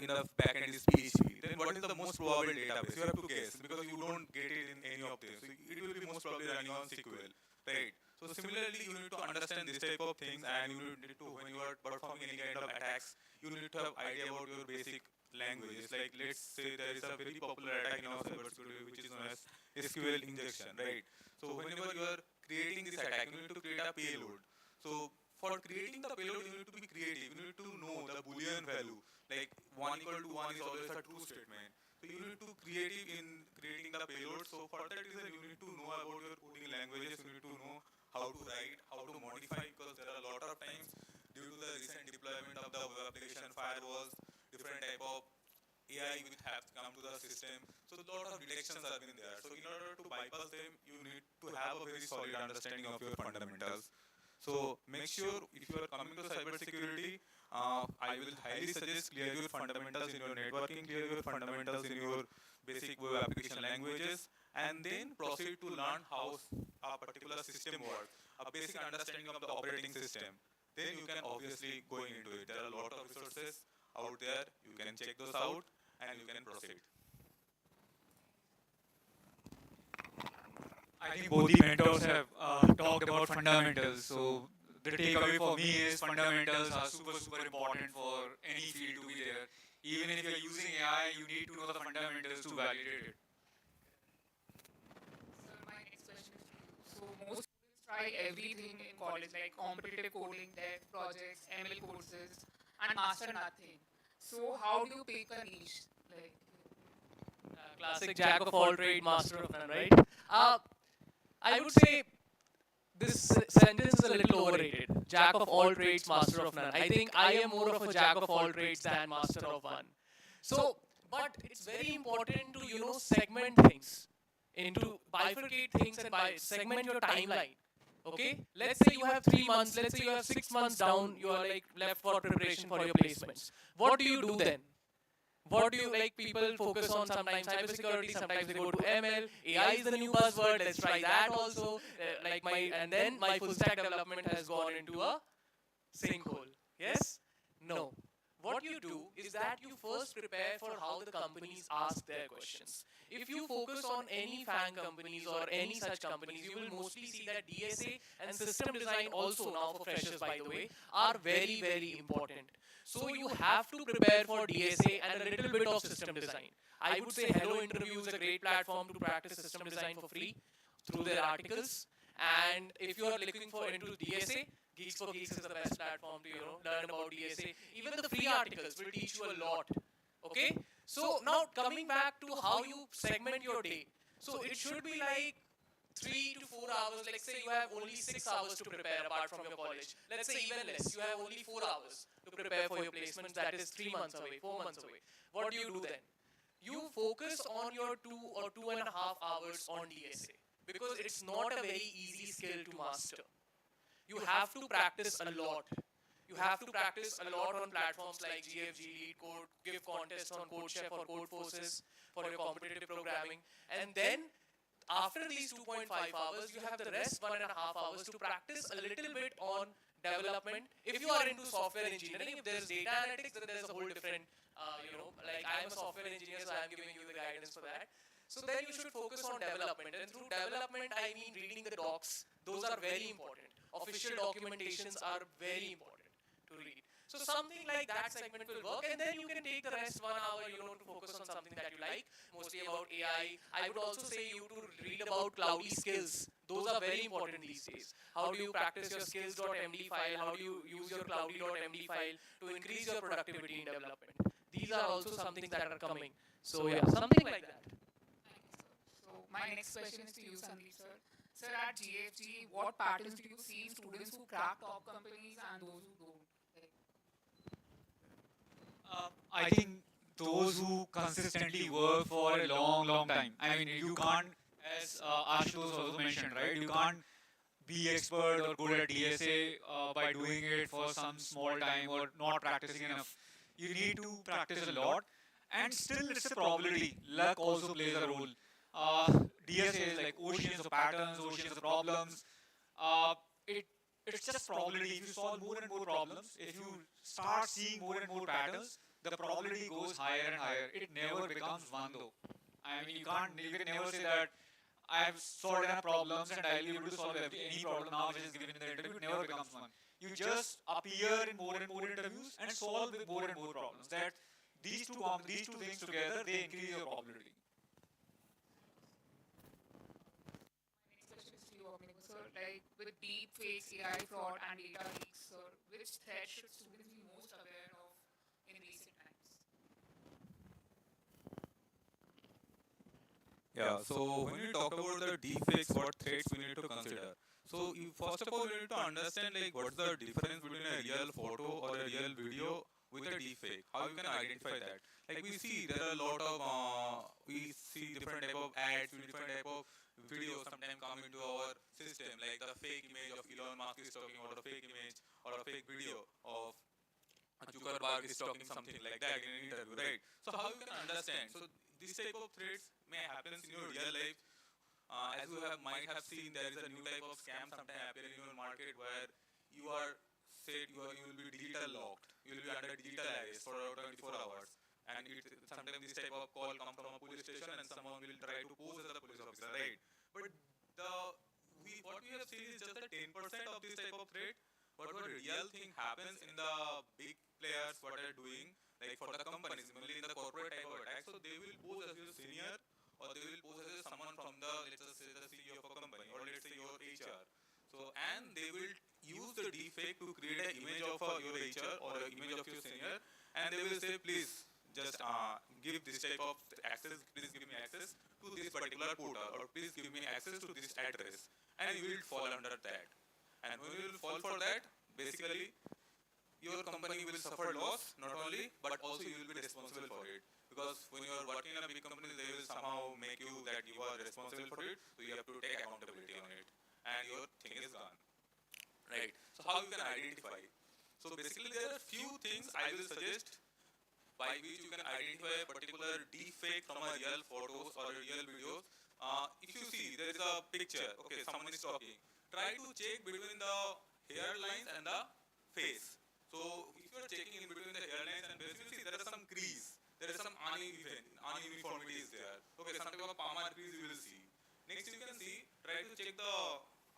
H: in the backend is PHP, then what is the most probable database? You have to guess because you don't get it in any of this. So it will be most probably running on SQL, right? So similarly, you need to understand this type of things, and you need to when you are performing any kind of attacks, you need to have idea about your basic languages. Like let's say there is a very popular attack in our cybersecurity which is known as SQL injection, right? So whenever you are creating this attack, you need to create a payload. So for creating the payload, you need to be creative. You need to know the Boolean value. Like 1 equal to 1 is always a true statement. So you need to creative in creating the payload. So for that reason, you need to know about your coding languages. You need to know how to write, how to modify, because there are a lot of times due to the recent deployment of the web application firewalls, different type of AI will have come to the system. So a lot of detections have been there. So in order to bypass them, you need to have a very solid understanding of your fundamentals. So make sure if you are coming to cybersecurity, I will highly suggest clear your fundamentals in your networking, clear your fundamentals in your basic web application languages, and then proceed to learn how a particular system works, a basic understanding of the operating system. Then you can obviously go into it. There are a lot of resources out there. You can check those out and you can proceed.
I: I think both the mentors have talked about fundamentals. So the takeaway for me is fundamentals are super important for any field to be there. Even if you're using AI, you need to know the fundamentals to validate it.
G: Sir, my next question is to you. So most students try everything in college, like competitive coding, dev projects, ML courses, and master nothing. So how do you pick a niche? Like,
F: Classic jack of all trade, master of none, right? I would say this sentence is a little overrated. Jack of all trades, master of none. I think I am more of a jack of all trades than master of one. So, but it's very important to, segment things, into bifurcate things and segment your timeline. Okay? Let's say you have 3 months, let's say you have 6 months down, you are like left for preparation for your placements. What do you do then? What do you like people focus on sometimes? Cybersecurity, sometimes they go to ML. AI is the new buzzword. Let's try that also. And then my full stack development has gone into a sinkhole. Yes? No. what you do is that you first prepare for how the companies ask their questions. If you focus on any FANG companies or any such companies, you will mostly see that DSA and system design also, now for freshers by the way, are very, very important. So you have to prepare for DSA and a little bit of system design. I would say Hello Interview is a great platform to practice system design for free through their articles. And if you are looking for into DSA, Geeks4Geeks is the best platform to learn about DSA. Even the free articles will teach you a lot. Okay. So now coming back to how you segment your day. So it should be like 3 to 4 hours. Like say you have only 6 hours to prepare apart from your college. Let's say even less. You have only 4 hours to prepare for your placements. That is 3 months away, 4 months away. What do you do then? You focus on your 2 or 2.5 hours on DSA because it's not a very easy skill to master. You have to practice a lot. You have to practice a lot on platforms like GFG, Lead Code, give contests on CodeChef or Codeforces for your competitive programming. And then after these 2.5 hours, you have the rest 1.5 hours to practice a little bit on development. If you are into software engineering, if there's data analytics, then there's a whole different, like I'm a software engineer, so I'm giving you the guidance for that. So then you should focus on development. And through development, I mean reading the docs. Those are very important. Official documentations are very important to read. So something like that segment will work, and then you can take the rest 1 hour, to focus on something that you like, mostly about AI. I would also say you to read about cloudy skills. Those are very important these days. How do you practice your skills.md file? How do you use your cloudy.md file to increase your productivity in development? These are also some things that are coming. So yeah, something like that.
G: So my next question is to you, Sandeep sir. Sir, at GFG, what patterns do you see in students who crack top companies and those who don't?
I: I think those who consistently work for a long, long time. I mean, you can't, as Ashutosh also mentioned, right? You can't be expert or good at DSA by doing it for some small time or not practicing enough. You need to practice a lot, and still it's a probability. Luck also plays a role. DSA is like oceans of patterns, oceans of problems. Uh, it it's just probability. If you solve more and more problems, if you start seeing more and more patterns, the probability goes higher and higher. It never becomes one though. I mean, you can never say that I have solved enough problems and I'll be able to solve any problem now which is given in the interview. It never becomes one. You just appear in more and more interviews and solve with more and more problems. That these two things together, they increase your probability.
G: Next question is to you, Abhinav sir. Like with deep fakes, AI fraud, and data leaks, sir, which threat should students be most aware of in recent times?
J: Yeah, so when we talk about the deepfakes, what threats we need to consider? So first of all, we need to understand like what's the difference between a real photo or a real video with a deepfake. How you can identify that? Like we see there are a lot of we see different type of ads, different type of videos sometimes come into our system, like the fake image of Elon Musk is talking about a fake image or a fake video of Zuckerberg is talking something like that in an interview, right? So how you can understand? So this type of threats may happen in your real life. As you might have seen, there is a new type of scam sometimes appearing in your market where you are said you will be digital locked. You will be under digital arrest for 24 hours. And sometimes this type of call comes from a police station and someone will try to pose as a police officer, right? But what we have seen is just the 10% of this type of threat. But what real thing happens in the big players, what they're doing, like for the companies, mainly in the corporate type of attack, so they will pose as your senior or they will pose as someone from the, let's just say the CEO of a company or let's say your HR. So, and they will use the deepfake to create an image of your HR or an image of your senior, and they will say, please just give this type of access, please give me access to this particular portal or please give me access to this address, and you will fall under that. And when you will fall for that, basically, your company will suffer loss, not only, but also you will be responsible for it. Because when you are working in a big company, they will somehow make you that you are responsible for it, so you have to take accountability on it. And your thing is gone. Right? So how you can identify? So basically, there are few things I will suggest by which you can identify a particular deepfake from a real photos or a real videos. If you see, there is a picture, okay, someone is talking. Try to check between the hairlines and the face. So if you are checking in between the hairlines and base, you will see there is some crease, there is some ununiformity is there. Okay, some type of palmar crease you will see. Next you can see, try to check the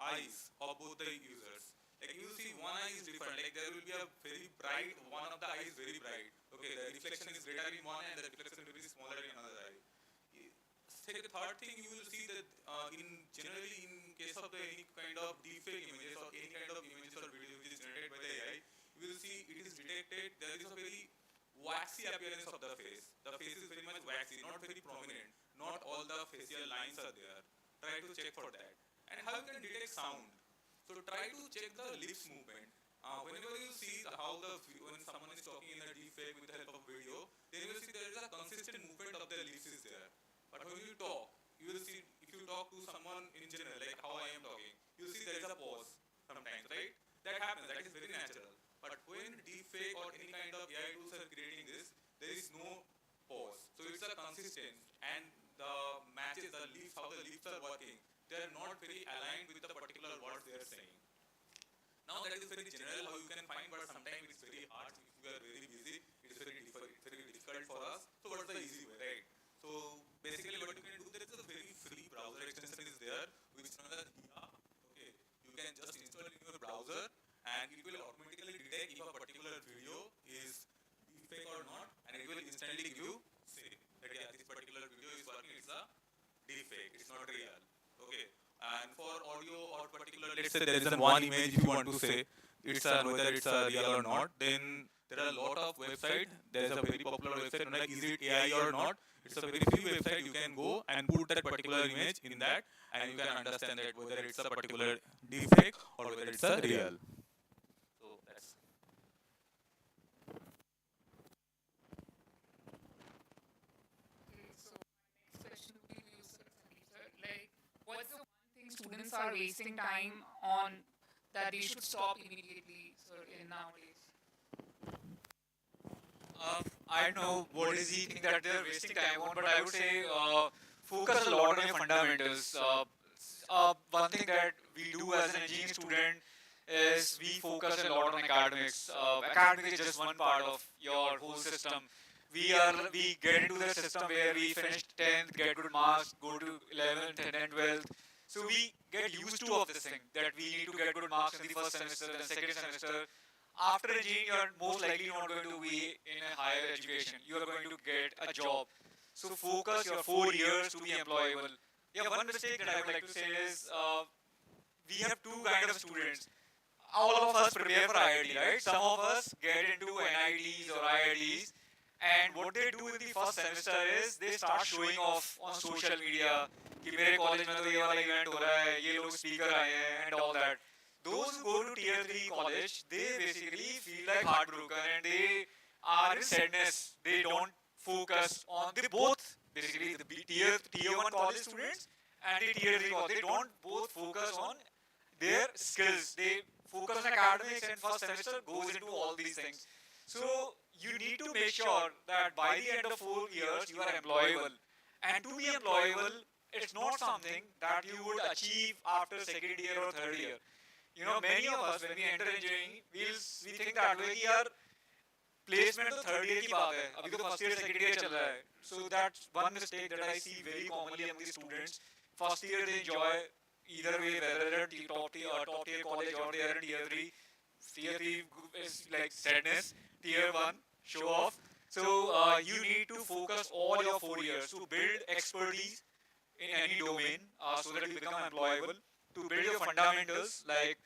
J: eyes of both the users. Like you will see one eye is different, like there will be a very bright, one of the eyes is very bright. Okay, the reflection is greater in one and the reflection will be smaller in another eye. Second, third thing you will see that in generally in case of the any kind of deepfake images or any kind of images or video which is generated by the AI, you will see it is detected there is a very waxy appearance of the face. The face is very much waxy, not very prominent. Not all the facial lines are there. Try to check for that. And how you can detect sound? So try to check the lips movement. Whenever you see how when someone is talking in a deepfake with the help of video, then you will see there is a consistent movement of the lips is there. But when you talk, you will see if you talk to someone in general, like how I am talking, you will see there is a pause sometimes, right? That happens. That is very natural. But when deepfake or any kind of AI tools are creating this, there is no pause. So it's a consistent and the matches, the leaves, how the leaves are working, they are not very aligned with the particular words they are saying. Now that is very general how you can find, but sometimes it's very hard if you are very busy. It's very difficult for us. So what's the easy way, right? So basically what you can do, there is a very free browser extension is there, which is known as IA. Okay, you can just install it in your browser and it will automatically detect if a particular video is fake or not, and it will instantly give you say that yeah, this particular video is working, it's a deepfake, it's not real. Okay, and for audio or particular, let's say there is one image if you want to say it's whether it's a real or not, then there are a lot of websites. There is a very popular website like is it AI or not. It's a very free website. You can go and put that particular image in that, and you can understand that whether it's a particular deepfake or whether it's a real. So that's.
G: Okay, so my next question would be to you, sir, Sandeep sir. Like, what's the one thing students are wasting time on that they should stop immediately, sir, in nowadays?
H: I don't know what is the thing that they're wasting time on, but I would say focus a lot on your fundamentals. One thing that we do as an engineering student is we focus a lot on academics. Academics is just one part of your whole system. We get into the system where we finish 10th, get good marks, go to 11th and then 12th. So we get used to of this thing that we need to get good marks in the first semester, then second semester. After engineering, you are most likely not going to be in a higher education. You are going to get a job. So focus your 4 years to be employable. Yeah, one mistake that I would like to say is we have two kind of students. All of us prepare for IIT, right? Some of us get into NITs or IITs, and what they do in the first semester is they start showing off on social media कि मेरे college में तो ये वाला event हो रहा है, ये लोग स्पीकर आए हैं and all that. Those who go to tier 3 college, they basically feel like heartbroken and they are in sadness. They don't focus on, they both basically the tier 1 college students and the tier 3 college, they don't both focus on their skills. They focus on academics and first semester goes into all these things. So you need to make sure that by the end of 4 years you are employable. And to be employable, it's not something that you would achieve after second year or third year. You know, many of us when we enter engineering, we think that way कि यार placement तो third year की बात है, अभी तो first year second year चल रहा है. So that's one mistake that I see very commonly among the students. First year they enjoy either way, whether they're top tier college or they are in tier 3. Tier 3 is like sadness. Tier 1 show off. So you need to focus all your 4 years to build expertise in any domain so that you become employable, to build your fundamentals like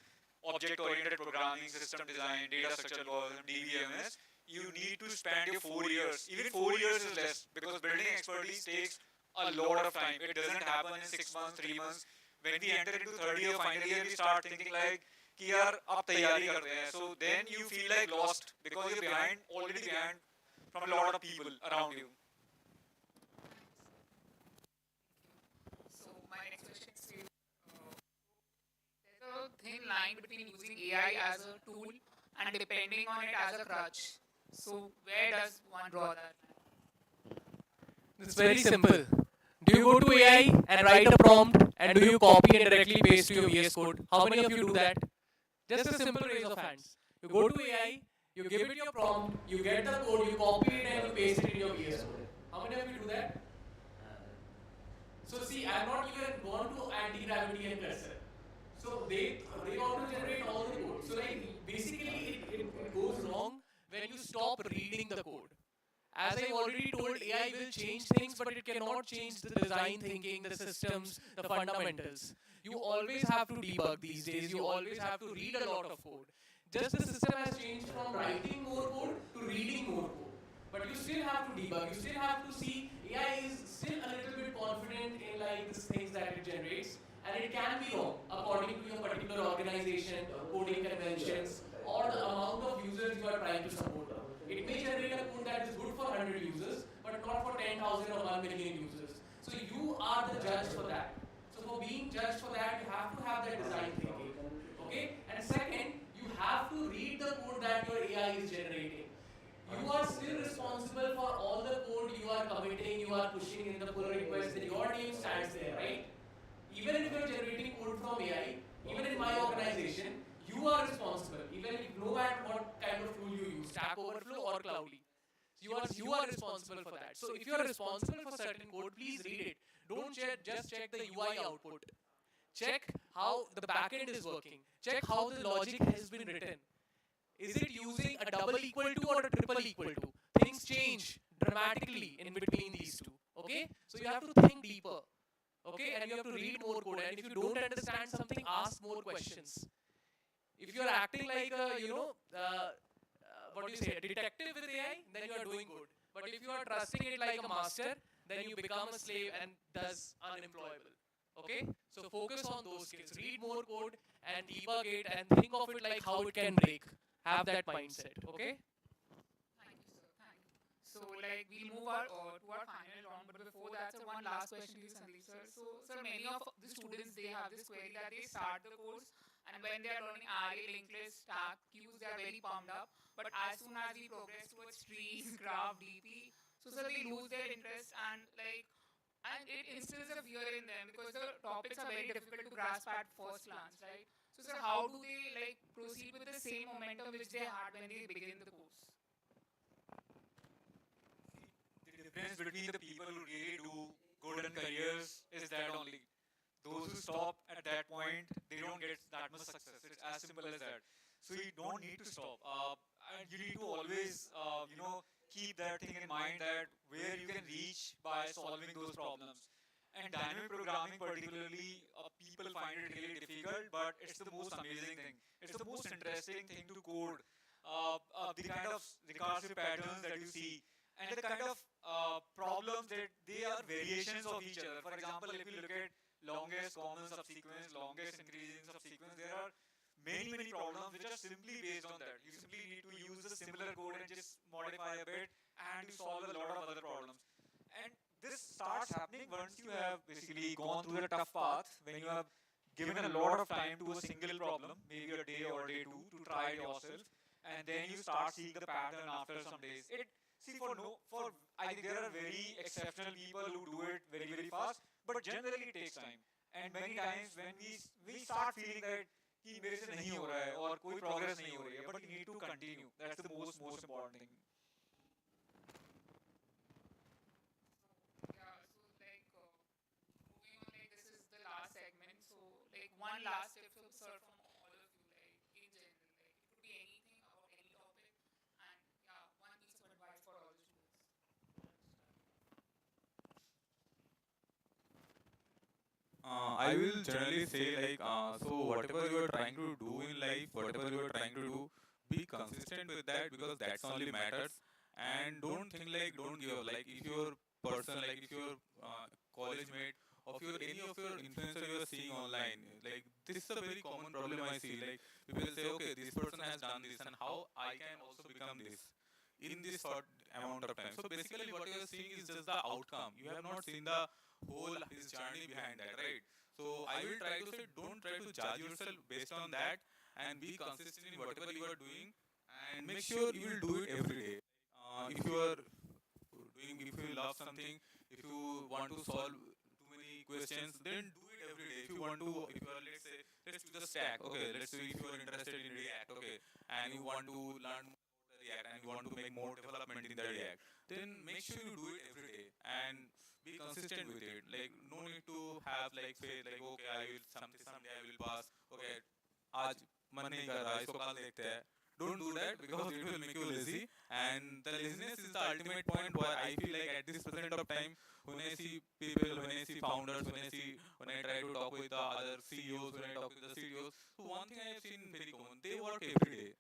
H: object-oriented programming, system design, data structure algorithm, DBMS. You need to spend your 4 years. Even 4 years is less because building expertise takes a lot of time. It doesn't happen in 6 months, 3 months. When we enter into third year, final year, we start thinking like, कि यार अब तैयारी करते हैं. So then you feel like lost because you're already behind from a lot of people around you.
G: So my next question is to you. There's a thin line between using AI as a tool and depending on it as a crutch. So where does one draw that line?
F: It's very simple. Do you go to AI and write a prompt and do you copy and directly paste to your VS Code? How many of you do that? Just a simple raise of hands. You go to AI, You give it your prompt, you get the code, you copy it and you paste it in your VS Code. How many of you do that? So see, I'm not even gone to anti-gravity and cursor. So they auto generate all the code. So like basically it goes wrong when you stop reading the code. As I already told, AI will change things, but it cannot change the design thinking, the systems, the fundamentals. You always have to debug these days. You always have to read a lot of code. Just the system has changed from writing more code to reading more code. But you still have to debug. You still have to see AI is still a little bit confident in like the things that it generates, and it can be wrong according to your particular organization, coding conventions, or the amount of users you are trying to support. It may generate a code that is good for 100 users, but not for 10,000 or 1 million users. So you are the judge for that. So for being judged for that, you have to have that design thinking. Okay? And second, you have to read the code that your AI is generating. You are still responsible for all the code you are committing, you are pushing in the pull request, that your name stands there, right? Even if you are generating code from AI, even in my organization, you are responsible. Even if no matter what kind of tool you use, Stack Overflow or Cloudly. You are responsible for that. So if you are responsible for certain code, please read it. Don't just check the UI output. Check how the backend is working. Check how the logic has been written. Is it using a double equal to or a triple equal to? Things change dramatically in between these two. Okay? So you have to think deeper. Okay? And you have to read more code. And if you don't understand something, ask more questions. If you are acting like a, what do you say, a detective with AI, then you are doing good. But if you are trusting it like a master, then you become a slave and thus unemployable. Okay? So focus on those skills. Read more code and debug it and think of it like how it can break. Have that mindset. Okay?
G: Thank you, sir. Thank you. So, like, we'll move our, to our final round, but before that, sir, one last question to you, Sandeep, sir. So, sir, many of the students, they have this query that they start the course, and when they are learning array, linked list, stack, queues, they are very pumped up. But as soon as we progress towards trees, graph, DP, so, sir, they lose their interest and, like, and it instills a fear in them because the topics are very difficult to grasp at first glance, right? So, sir, how do they, like, proceed with the same momentum which they had when they begin the course?
H: The difference between the people who really do good in careers is that only. Those who stop at that point, they don't get that much success. It's as simple as that. So you don't need to stop. And you need to always, keep that thing in mind that where you can reach by solving those problems. And dynamic programming particularly, people find it really difficult, but it's the most amazing thing. It's the most interesting thing to code. The kind of recursive patterns that you see, and the kind of problems that they are variations of each other. For example, if you look at longest common subsequence, longest increasing subsequence, there are many problems which are simply based on that. You simply need to use the similar code and just modify a bit and you solve a lot of other problems. And this starts happening once you have basically gone through the tough path, when you have given a lot of time to a single problem, maybe a day or day two, to try it yourself, and then you start seeing the pattern after some days. For I think there are very exceptional people who do it very fast, but generally it takes time. And many times when we start feeling that कि मेरे से नहीं हो रहा है और कोई progress नहीं हो रही है, but you need to continue. That's the most important thing.
G: Yeah, so like moving on, like this is the last segment. So like one last tip from sir from all of you, like in general, like it could be anything about any topic, and yeah, one piece of advice for all the students.
J: I will generally say like so whatever you are trying to do in life, whatever you are trying to do, be consistent with that because that's only matters. And don't think like don't give up. Like if your person, like if your college mate, or if your any of your influencer you are seeing online, like this is a very common problem I see. Like people say, okay, this person has done this, and how I can also become this in this short amount of time. So basically, what you are seeing is just the outcome. You have not seen the whole his journey behind that, right? So I will try to say, don't try to judge yourself based on that, and be consistent in whatever you are doing, and make sure you will do it every day. If you are doing, if you love something, if you want to solve too many questions, then do it every day. If you want to, if you are, let's say, let's do the stack. Okay, let's say if you are interested in React, okay, and you want to learn more about React and you want to make more development in the React, then make sure you do it every day and be consistent with it. Like no need to have like faith like okay I will someday I will pass. Okay, आज मन नहीं कर रहा इसको कल देखते हैं. Don't do that because it will make you lazy, and the laziness is the ultimate point where I feel like at this present of time, when I see people, when I see founders, when I try to talk with the other CEOs, when I talk with the CTOs, so one thing I have seen very common, they work every day,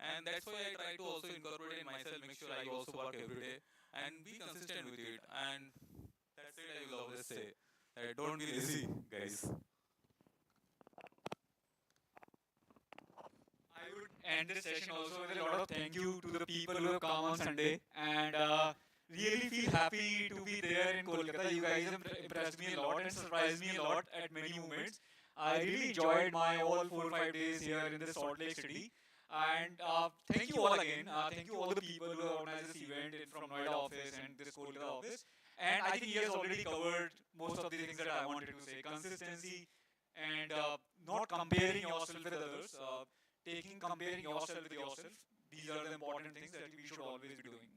J: and that's why I try to also incorporate in myself, make sure I also work every day and be consistent with it. And that's it. I will always say that don't be lazy, guys.
H: I would end this session also with a lot of thank you to the people who have come on Sunday, and really feel happy to be there in Kolkata. You guys have impressed me a lot and surprised me a lot at many moments. I really enjoyed my all 4 or 5 days here in the Salt Lake City. And thank you all again. Thank you all the people who have organized this event from Noida office and this Kolkata office. And I think he has already covered most of the things that I wanted to say. Consistency and not comparing yourself with others. Comparing yourself with yourself. These are the important things that we should always be doing.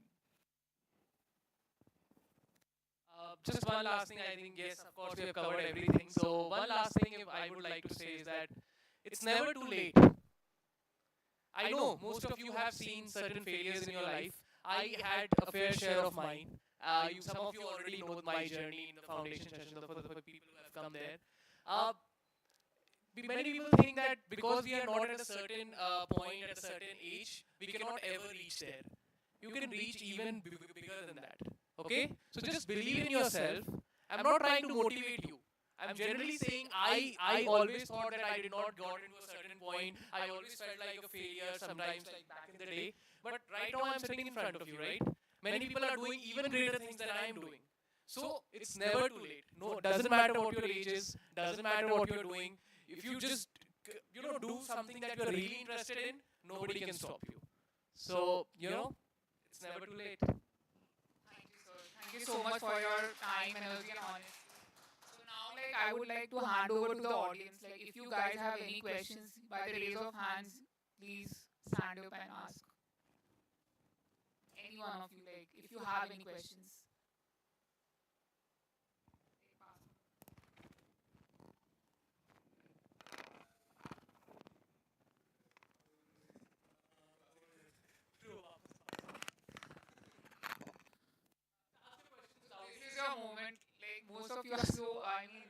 F: Just one last thing, I think, yes, of course, we have covered everything. So, one last thing if I would like to say is that it's never too late. I know most of you have seen certain failures in your life. I had a fair share of mine. Some of you already know my journey in the foundation session for the people who have come there. Many people think that because we are not at a certain point, at a certain age, we cannot ever reach there. You can reach even bigger than that. Okay? So just believe in yourself. I'm not trying to motivate you. I'm generally saying I always thought that I did not got into a certain point. I always felt like a failure sometimes, like back in the day. But right now I'm sitting in front of you, right? Many people are doing even greater things than I'm doing. So it's never too late. No, doesn't matter what your age is, doesn't matter what you're doing. If you just do something that you're really interested in, nobody can stop you. So, it's never too late.
G: Thank you, sir. Thank you so much for your time, energy, and honesty. So now, I would like to hand over to the audience. If you guys have any questions, by the raise of hands, please stand up and ask. Any one of you, if you have any questions. This is your moment. Most of you are so, I mean.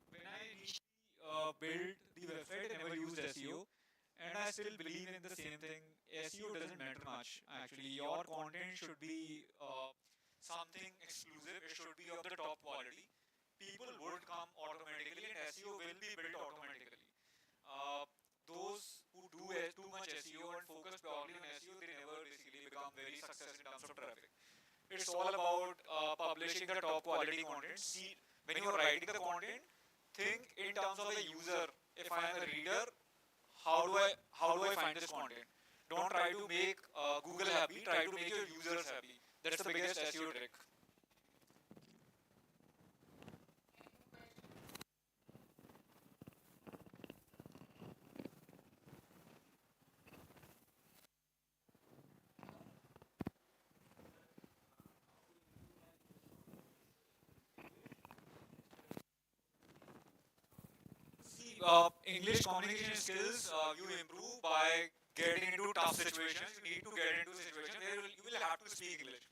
H: When I initially built the website, I never used SEO, and I still believe in the same thing. SEO doesn't matter much. Actually, your content should be something exclusive. It should be of the top quality. People would come automatically, and SEO will be built automatically. Uh, those who do too much SEO and focus purely on SEO, they never basically become very successful in terms of traffic. It's all about publishing the top quality content. See, when you are writing the content, think in terms of the user. If I am a reader, how do I find this content? Don't try to make Google happy. Try to make your users happy. That's the biggest SEO trick. See, English communication skills you improve by getting into tough situations. You need to get into situations where you will have to speak English.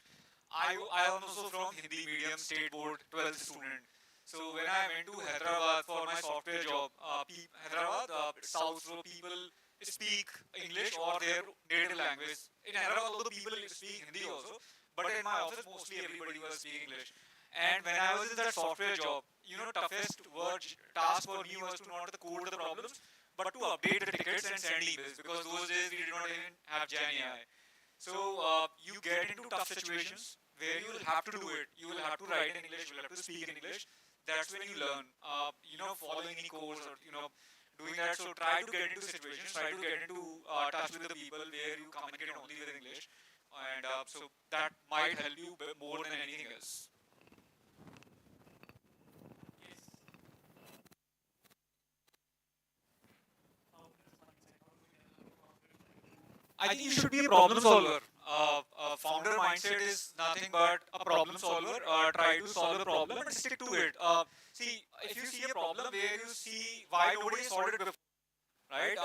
H: I am also from Hindi medium state board 12th student. So when I went to Hyderabad for my software job, Hyderabad, South, so people speak English or their native language. In Hyderabad, although people speak Hindi also, but in my office, mostly everybody was speaking English. And when I was in that software job, toughest task for me was to not to code the problems, but to update the tickets and send emails because those days we did not even have Gen AI. So you get into tough situations where you will have to do it. You will have to write in English. You will have to speak in English. That's when you learn. Following any course or doing that. So try to get into situations. Try to get into touch with the people where you communicate only with English, and so that might help you more than anything else. I think you should be a problem solver. Founder mindset is nothing but a problem solver. Try to solve a problem and stick to it. See, if you see a problem where you see why nobody solved it before, right?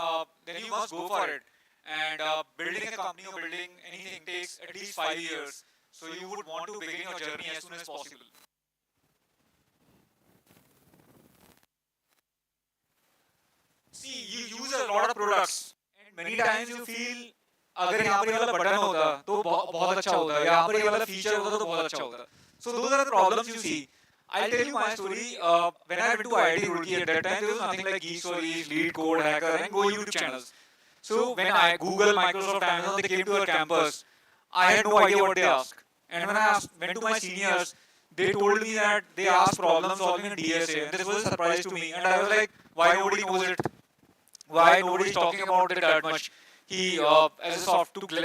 H: Then you must go for it. And building a company or building anything takes at least 5 years. So you would want to begin your journey as soon as possible. See, you use a lot of products, and many times you feel अगर यहाँ पर ये वाला button होता तो बहुत अच्छा होता, यहाँ पर ये वाला फीचर होता तो बहुत अच्छा होता. So those are the problems you see. I'll tell you my story. When I went to IIT Roorkee at that time, there was nothing like GeeksforGeeks, Lead Code, Hacker, and Go YouTube channels. So when Google, Microsoft, Amazon, they came to our campus, I had no idea what they asked. And when I went to my seniors, they told me that they asked problem solving in DSA, and this was a surprise to me. And I was like, why nobody knows it? Why nobody's talking about it that much? To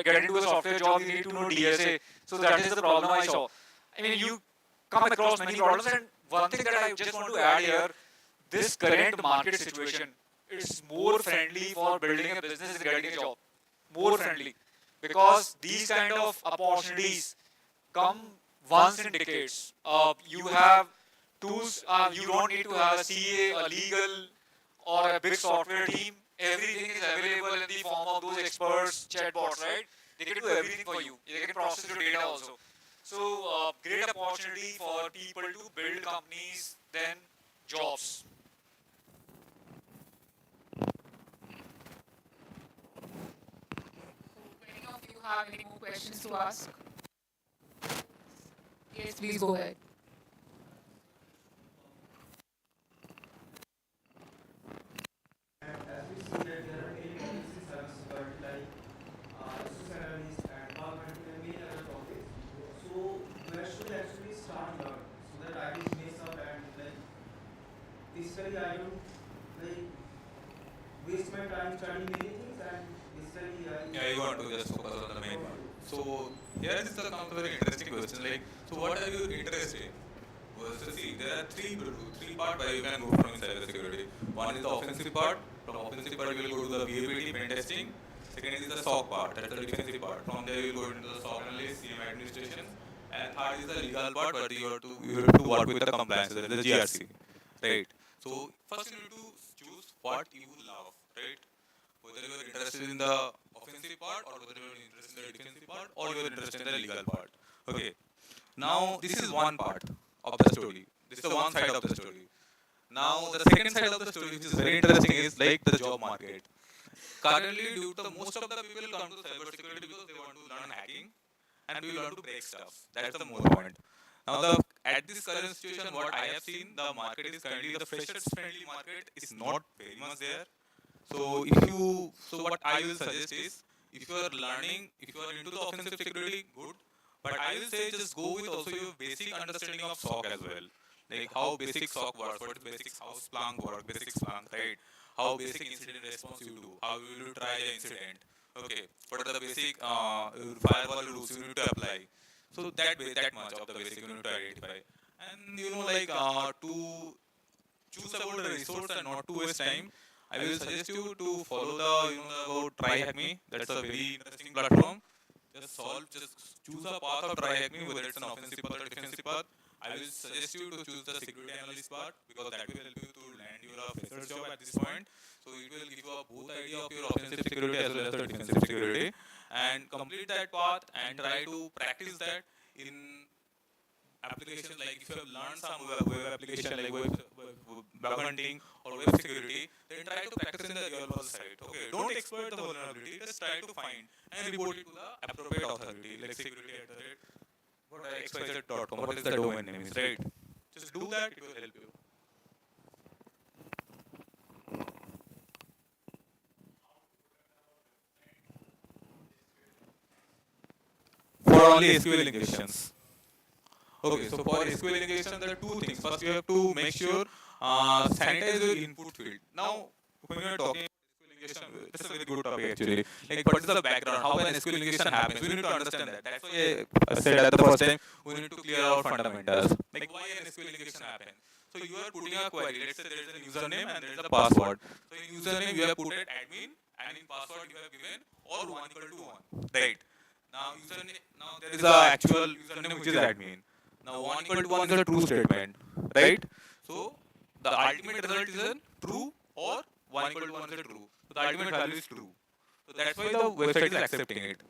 H: get into a software job, you need to know DSA. So that is the problem I saw. I mean, you come across many problems, and one thing that I just want to add here, this current market situation is more friendly for building a business and getting a job. More friendly. Because these kind of opportunities come once in decades. You have tools, you don't need to have a CA, a legal, or a big software team. Everything is available in the form of those experts, chatbots, right? They can do everything for you. They can process your data also. So, great opportunity for people to build companies, then jobs.
G: So, any of you have any more questions to ask? Yes, please go ahead.
J: Yeah, you want to just focus on the main part. So here is the comes to very interesting question. Like, so what are you interested in? Well, so see, there are three part where you can go from cybersecurity. One is the offensive part. From offensive part, you will go to the PAPT, pen testing. Second is the SOC part, that's the defensive part. From there, you will go into the SOC analyst, CM administration. And third is the legal part, where you have to work with the compliance, that is the GRC, right? So first you need to choose what you love, right? Whether you are interested in the offensive part, or whether you are interested in the defensive part, or you are interested in the legal part. Okay. Now this is one part of the story. This is the one side of the story. Now the second side of the story, which is very interesting, is like the job market. Currently, due to most of the people come to cybersecurity because they want to learn hacking and we want to break stuff. That's the more point. Now, at this current situation, what I have seen, the market is currently the freshers friendly market is not very much there. So what I will suggest is, if you are learning, if you are into the offensive security, good. But I will say just go with also your basic understanding of SOC as well. Like how basic SOC works, what is basic, how Splunk works, basic Splunk, right? How basic incident response you do, how you will try the incident. Okay, what are the basic firewall rules you need to apply. So that much of the basic you need to identify. And to choose about the resource and not to waste time, I will suggest you to follow the about Try Hack Me. That's a very interesting platform. Just choose a path of Try Hack Me, whether it's an offensive path or defensive path. I will suggest you to choose the security analyst part because that will help you to land your fresher job at this point. So it will give you a both idea of your offensive security as well as the defensive security, and complete that path and try to practice that in application. Like if you have learned some web application like web hunting or web security, then try to practice in the real world side. Okay, don't exploit the vulnerability, just try to find and report it to the appropriate authority, like security at the rate xyz.com, what is the domain name is, right? Just do that, it will help you. only SQL injections. Okay, so for SQL injection, there are two things. First, you have to make sure sanitize your input field. Now, when you are talking SQL injection, this is a very good topic actually. Like, what is the background? How an SQL injection happens? We need to understand that. That's why I said at the first time we need to clear our fundamentals. Like, why an SQL injection happens? So you are putting a query. Let's say there is a username and there is a password. So in username you have put it admin, and in password you have given or 1 equal to 1. Right. Now there is a actual username which is admin. Now 1 equal to 1 is a true statement, right? So the ultimate result is a true or 1 equal to 1 is a true. So the ultimate value is true. So that's why the website is accepting it.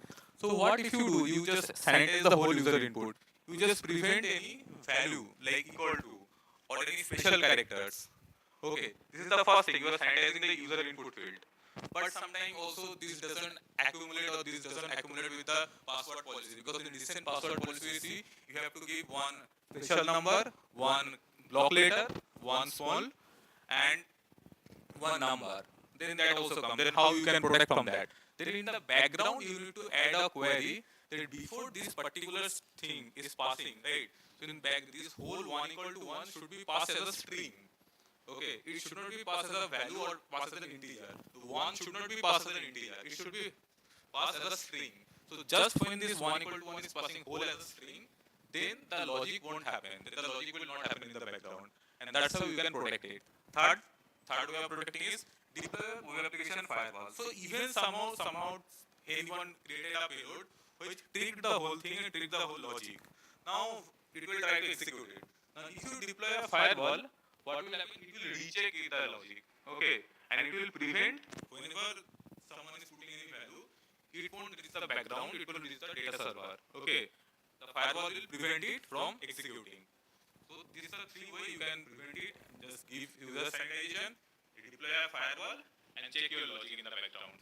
J: So what if you do? You just sanitize the whole user input. You just prevent any value like equal to or any special characters. Okay, this is the first thing. You are sanitizing the user input field. But sometimes also this doesn't accumulate or this doesn't accumulate with the password policy, because in recent password policy you see you have to give one special number, one block letter, one small, and one number. Then that also comes. Then how you can protect from that? Then in the background you need to add a query that before this particular thing is passing, right? So in back this whole 1 equal to 1 should be passed as a string. Okay, it should not be passed as a value or passed as an integer. The 1 should not be passed as an integer. It should be passed as a string. So just when this 1 equal to 1 is passing whole as a string, then the logic won't happen. Then the logic will not happen in the background. And that's how you can protect it. Third way of protecting is deploy web application firewall. So even somehow anyone created a payload which tricked the whole thing and tricked the whole logic. Now it will try to execute it. Now if you deploy a firewall, what will happen? It will recheck the logic. Okay, and it will prevent whenever someone is putting any value, it won't reach the background, it will reach the data server. Okay, the firewall will prevent it from executing. So these are three ways you can prevent it. Just give user sanitization, deploy a firewall, and check your logic in the background.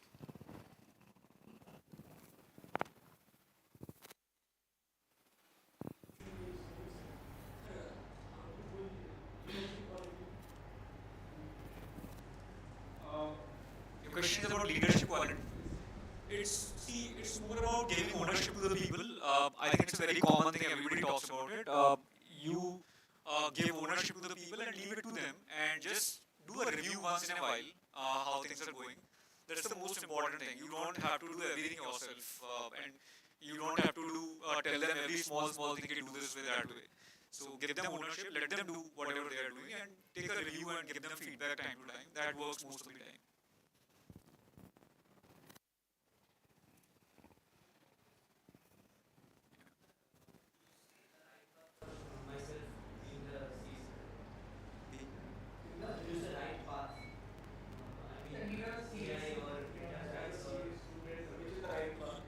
H: Your question is about leadership quality. It's more about giving ownership to the people. I think it's a very common thing. Everybody talks about it. You give ownership to the people and leave it to them, and just do a review once in a while how things are going. That's the most important thing. You don't have to do everything yourself, and you don't have to tell them every small thing you do this way, that way. So give them ownership, let them do whatever they are doing, and take a review and give them feedback time to time. That works most of the time.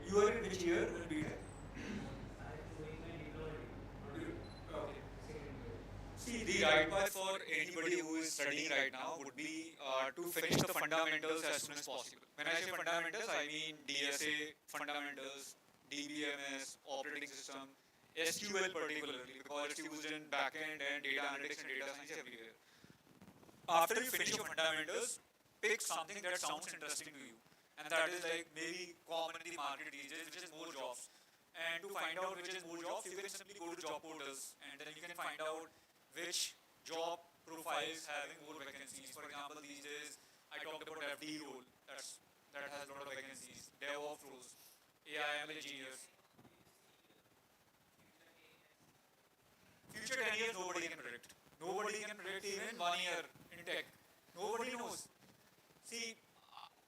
H: You are in which year in B.Tech? Okay. See, the right path for anybody who is studying right now would be to finish the fundamentals as soon as possible. When I say fundamentals, I mean DSA fundamentals, DBMS, operating system, SQL particularly, because it's used in backend and data analytics and data science everywhere. After you finish your fundamentals, pick something that sounds interesting to you. And that is like maybe common in the market these days, which is more jobs. And to find out which is more jobs, you can simply go to job portals and then you can find out which job profiles having more vacancies. For example, these days I talked about FD role, that has a lot of vacancies, DevOps roles, AI ML engineers. Future 10 years nobody can predict. Nobody can predict even 1 year in tech. Nobody knows. See,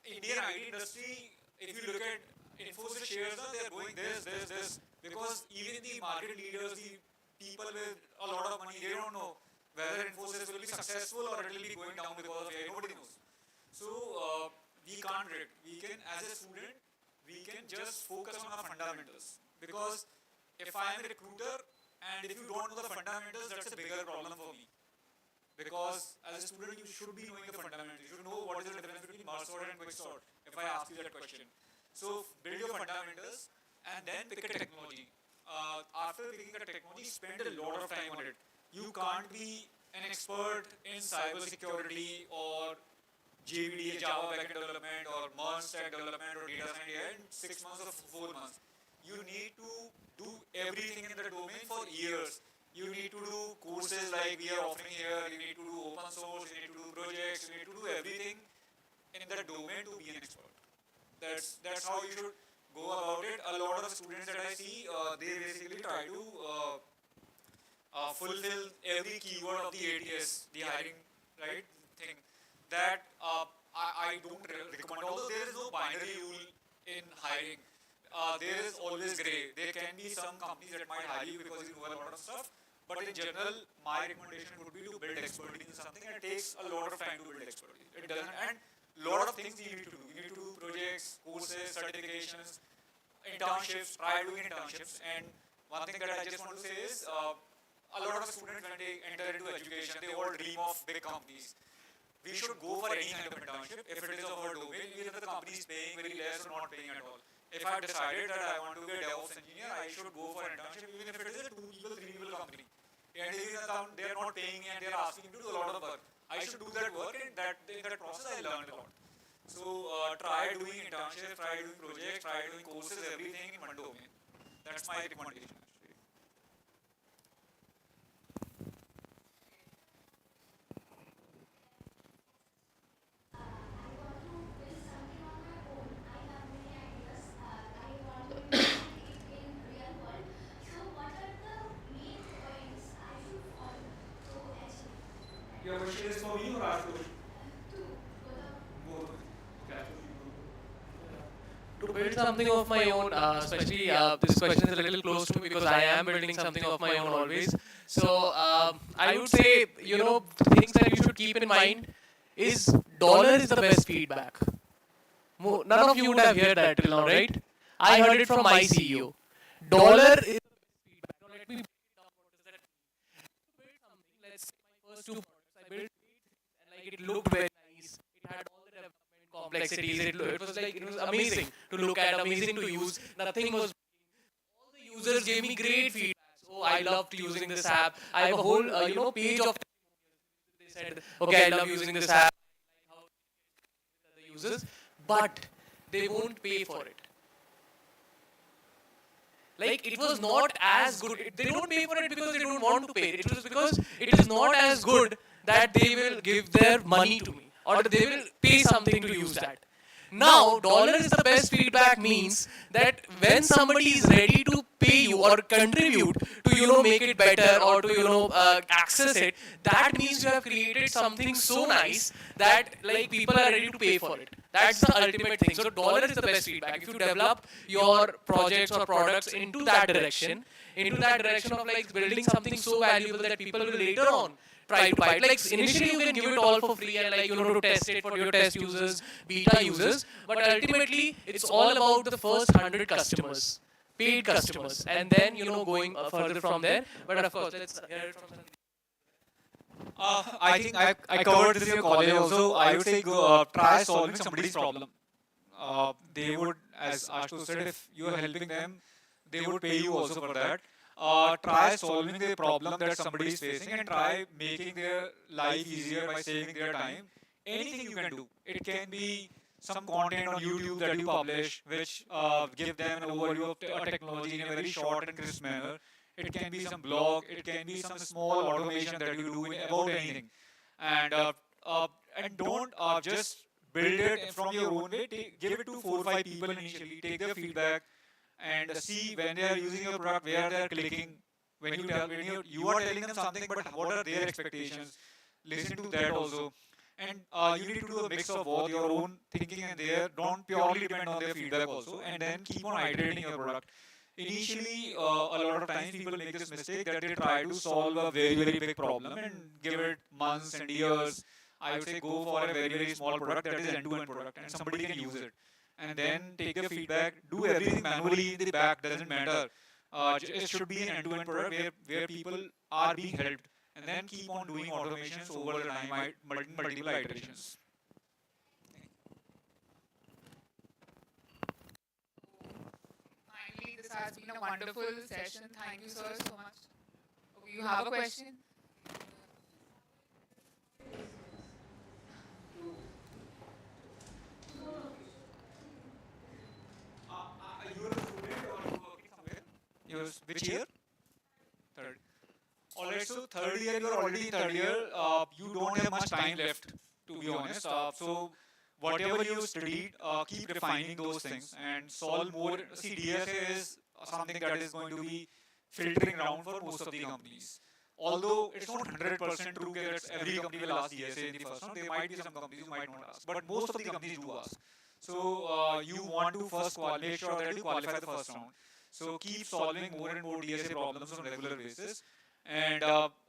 H: Indian IT industry, if you look at Infosys shares, they are going this, because even the market leaders, the people with a lot of money, they don't know whether Infosys will be successful or it will be going down because of AI. Nobody knows. So we can't predict. We can, as a student, we can just focus on our fundamentals, because if I am a recruiter and if you don't know the fundamentals, that's a bigger problem for me. Because as a student, you should be knowing the fundamentals. You should know what is the difference between merge sort and quick sort, if I ask you that question. So build your fundamentals and then pick a technology. After picking a technology, spend a lot of time on it. You can't be an expert in cybersecurity or JVD, Java backend development, or merge stack development or data science in 6 months or 4 months. you need to do everything in the domain for years. You need to do courses like we are offering here, you need to do open source, you need to do projects, you need to do everything in the domain to be an expert. That's how you should go about it. A lot of students that I see, they basically try to fulfill every keyword of the ATS, the hiring right thing. That I don't recommend. Although there is no binary rule in hiring, there is always gray. There can be some companies that might hire you because you know a lot of stuff. But in general, my recommendation would be to build expertise in something, and it takes a lot of time to build expertise. It doesn't, and a lot of things you need to do. You need to do projects, courses, certifications, internships, try doing internships. And one thing that I just want to say is, a lot of students when they enter into education, they all dream of big companies. We should go for any kind of internship if it is of our domain, even if the company is paying very less or not paying at all. If I decided that I want to be a DevOps engineer, I should go for an internship, even if it is a 2 people, 3 people company. And they are not paying me and they are asking me to do a lot of work. I should do that work, and in that process I learned a lot. So try doing internships, try doing projects, try doing courses, everything in one domain. That's my recommendation. Your question is for me or Ashutosh? Both. Okay.
F: To build something of my own, especially this question is a little close to me because I am building something of my own always. So I would say, things that you should keep in mind is dollar is the best feedback. None of you would have heard that till now, right? I heard it from my CEO. Dollar is the best feedback. Now let me break it down. What does that mean? To build something, let's say my first two products, I built and like it looked very nice. It had all the development complexities. It was amazing to look at, amazing to use. Nothing was. All the users gave me great feedback. Oh, I loved using this app. I have a whole page of. They said, okay, I love using this app. Like how the users, but they won't pay for it. Like it was not as good. They don't pay for it because they don't want to pay. It was because it is not as good that they will give their money to me or they will pay something to use that. Now, dollar is the best feedback means that when somebody is ready to pay you or contribute to make it better or to access it, that means you have created something so nice that like people are ready to pay for it. That's the ultimate thing. So dollar is the best feedback. If you develop your projects or products into that direction of like building something so valuable that people will later on try to buy it. Like initially you can give it all for free and like to test it for your test users, beta users, but ultimately it's all about the first 100 customers, paid customers, and then going further from there. But of course, let's hear it from Sandeep.
H: I think I covered this in your college also. I would say go, try solving somebody's problem. They would, as Ashtu said, if you are helping them, they would pay you also for that. Try solving the problem that somebody is facing and try making their life easier by saving their time. Anything you can do. It can be some content on YouTube that you publish, which give them an overview of technology in a very short and crisp manner. It can be some blog. It can be some small automation that you do about anything, and uh, and don't just build it from your own way. Give it to 4 or 5 people initially. Take their feedback and see when they are using your product where they are clicking. When you are telling them something, but what are their expectations? Listen to that also. And you need to do a mix of both your own thinking and their. Don't purely depend on their feedback also, and then keep on iterating your product. Initially, a lot of times people make this mistake that they try to solve a very, very big problem and give it months and years. I would say go for a very, very small product that is end-to-end product and somebody can use it. And then take the feedback, do everything manually in the back, doesn't matter. It should be an end-to-end product where people are being helped. And then keep on doing automations over the time, multiple iterations.
G: Finally, this has been a wonderful session. Thank you, sir, so much. Okay, you have a question?
H: You are a student or you working years. Which year? Third. Alright, so third year, you're already in third year. You don't have much time left, to be honest. So whatever you studied, keep refining those things and solve more. See, DSA is something that is going to be filtering around for most of the companies. Although it's not 100% true that every company will ask DSA in the first round, there might be some companies who might not ask, but most of the companies do ask. So you want to first make sure that you qualify the first round. So keep solving more and more DSA problems on a regular basis. And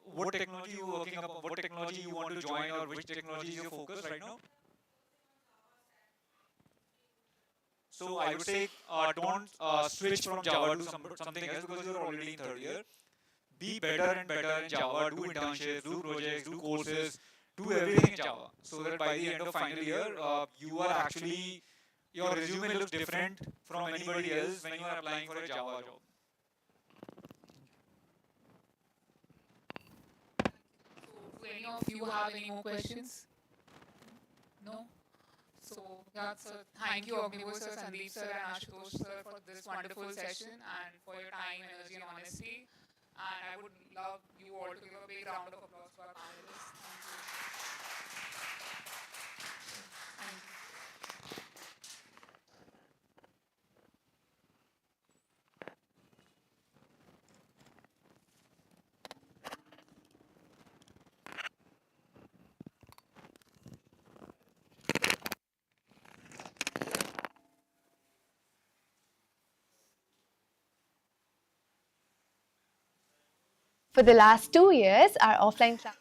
H: what technology you working up? What technology you want to join, or which technology is your focus right now? So I would say don't switch from Java to something else because you're already in third year. Be better and better in Java. Do internships, do projects, do courses, do everything in Java. So that by the end of final year, you are actually your resume looks different from anybody else when you are applying for a Java job.
G: So, do any of you have any more questions? No? So, yeah, so thank you, Ognivo sir, Sandeep sir, and Ashutosh sir for this wonderful session and for your time, energy, and honesty. And I would love you all to give a big round of applause to our panelists. Thank you.
E: For the last 2 years, our offline class.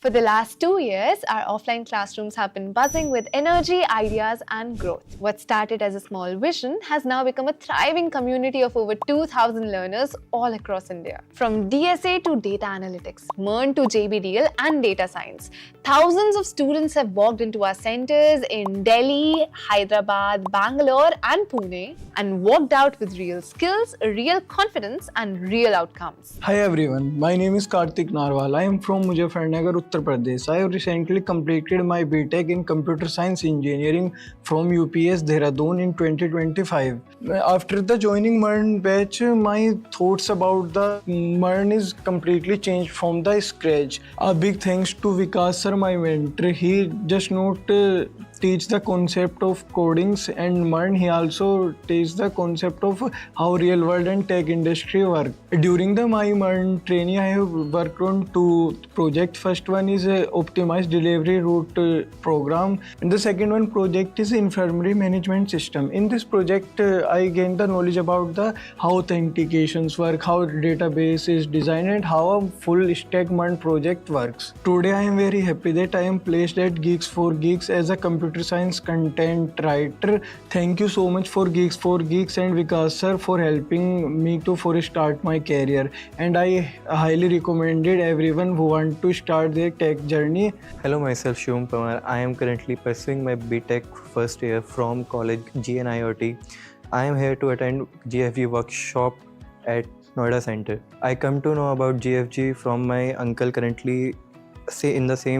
E: For the last 2 years, our offline classrooms have been buzzing with energy, ideas, and growth. What started as a small vision has now become a thriving community of over 2,000 learners all across India. From DSA to data analytics, MERN to JBDL and data science, thousands of students have walked into our centers in Delhi, Hyderabad, Bangalore, and Pune and walked out with real skills, real confidence, and real outcomes.
A: Hi everyone, my name is Kartik Narwal. I am from Muzaffarnagar, Uttar Pradesh. I have recently completed my B.Tech in Computer Science Engineering from UPS Dehradun in 2025. After the joining MERN batch, my thoughts about the MERN is completely changed from the scratch. A big thanks to Vikas sir, my mentor. He just not teach the concept of codings and MERN. He also teach the concept of how real world and tech industry work. During the my MERN training, I have worked on 2 projects. First one is a optimized delivery route program, and the second one project is infirmary management system. In this project, I gained the knowledge about the how authentications work, how database is designed, and how a full stack MERN project works. Today, I am very happy that I am placed at GeeksforGeeks as a computer science content writer. Thank you so much for GeeksforGeeks and Vikas sir for helping me to start my career, and I highly recommended everyone who want to start their tech journey.
B: Hello, myself Shivam Pamar. I am currently pursuing my B.Tech first year from college GNIOT. I am here to attend GFG workshop at Noida Center. I come to know about GFG from my uncle currently in the same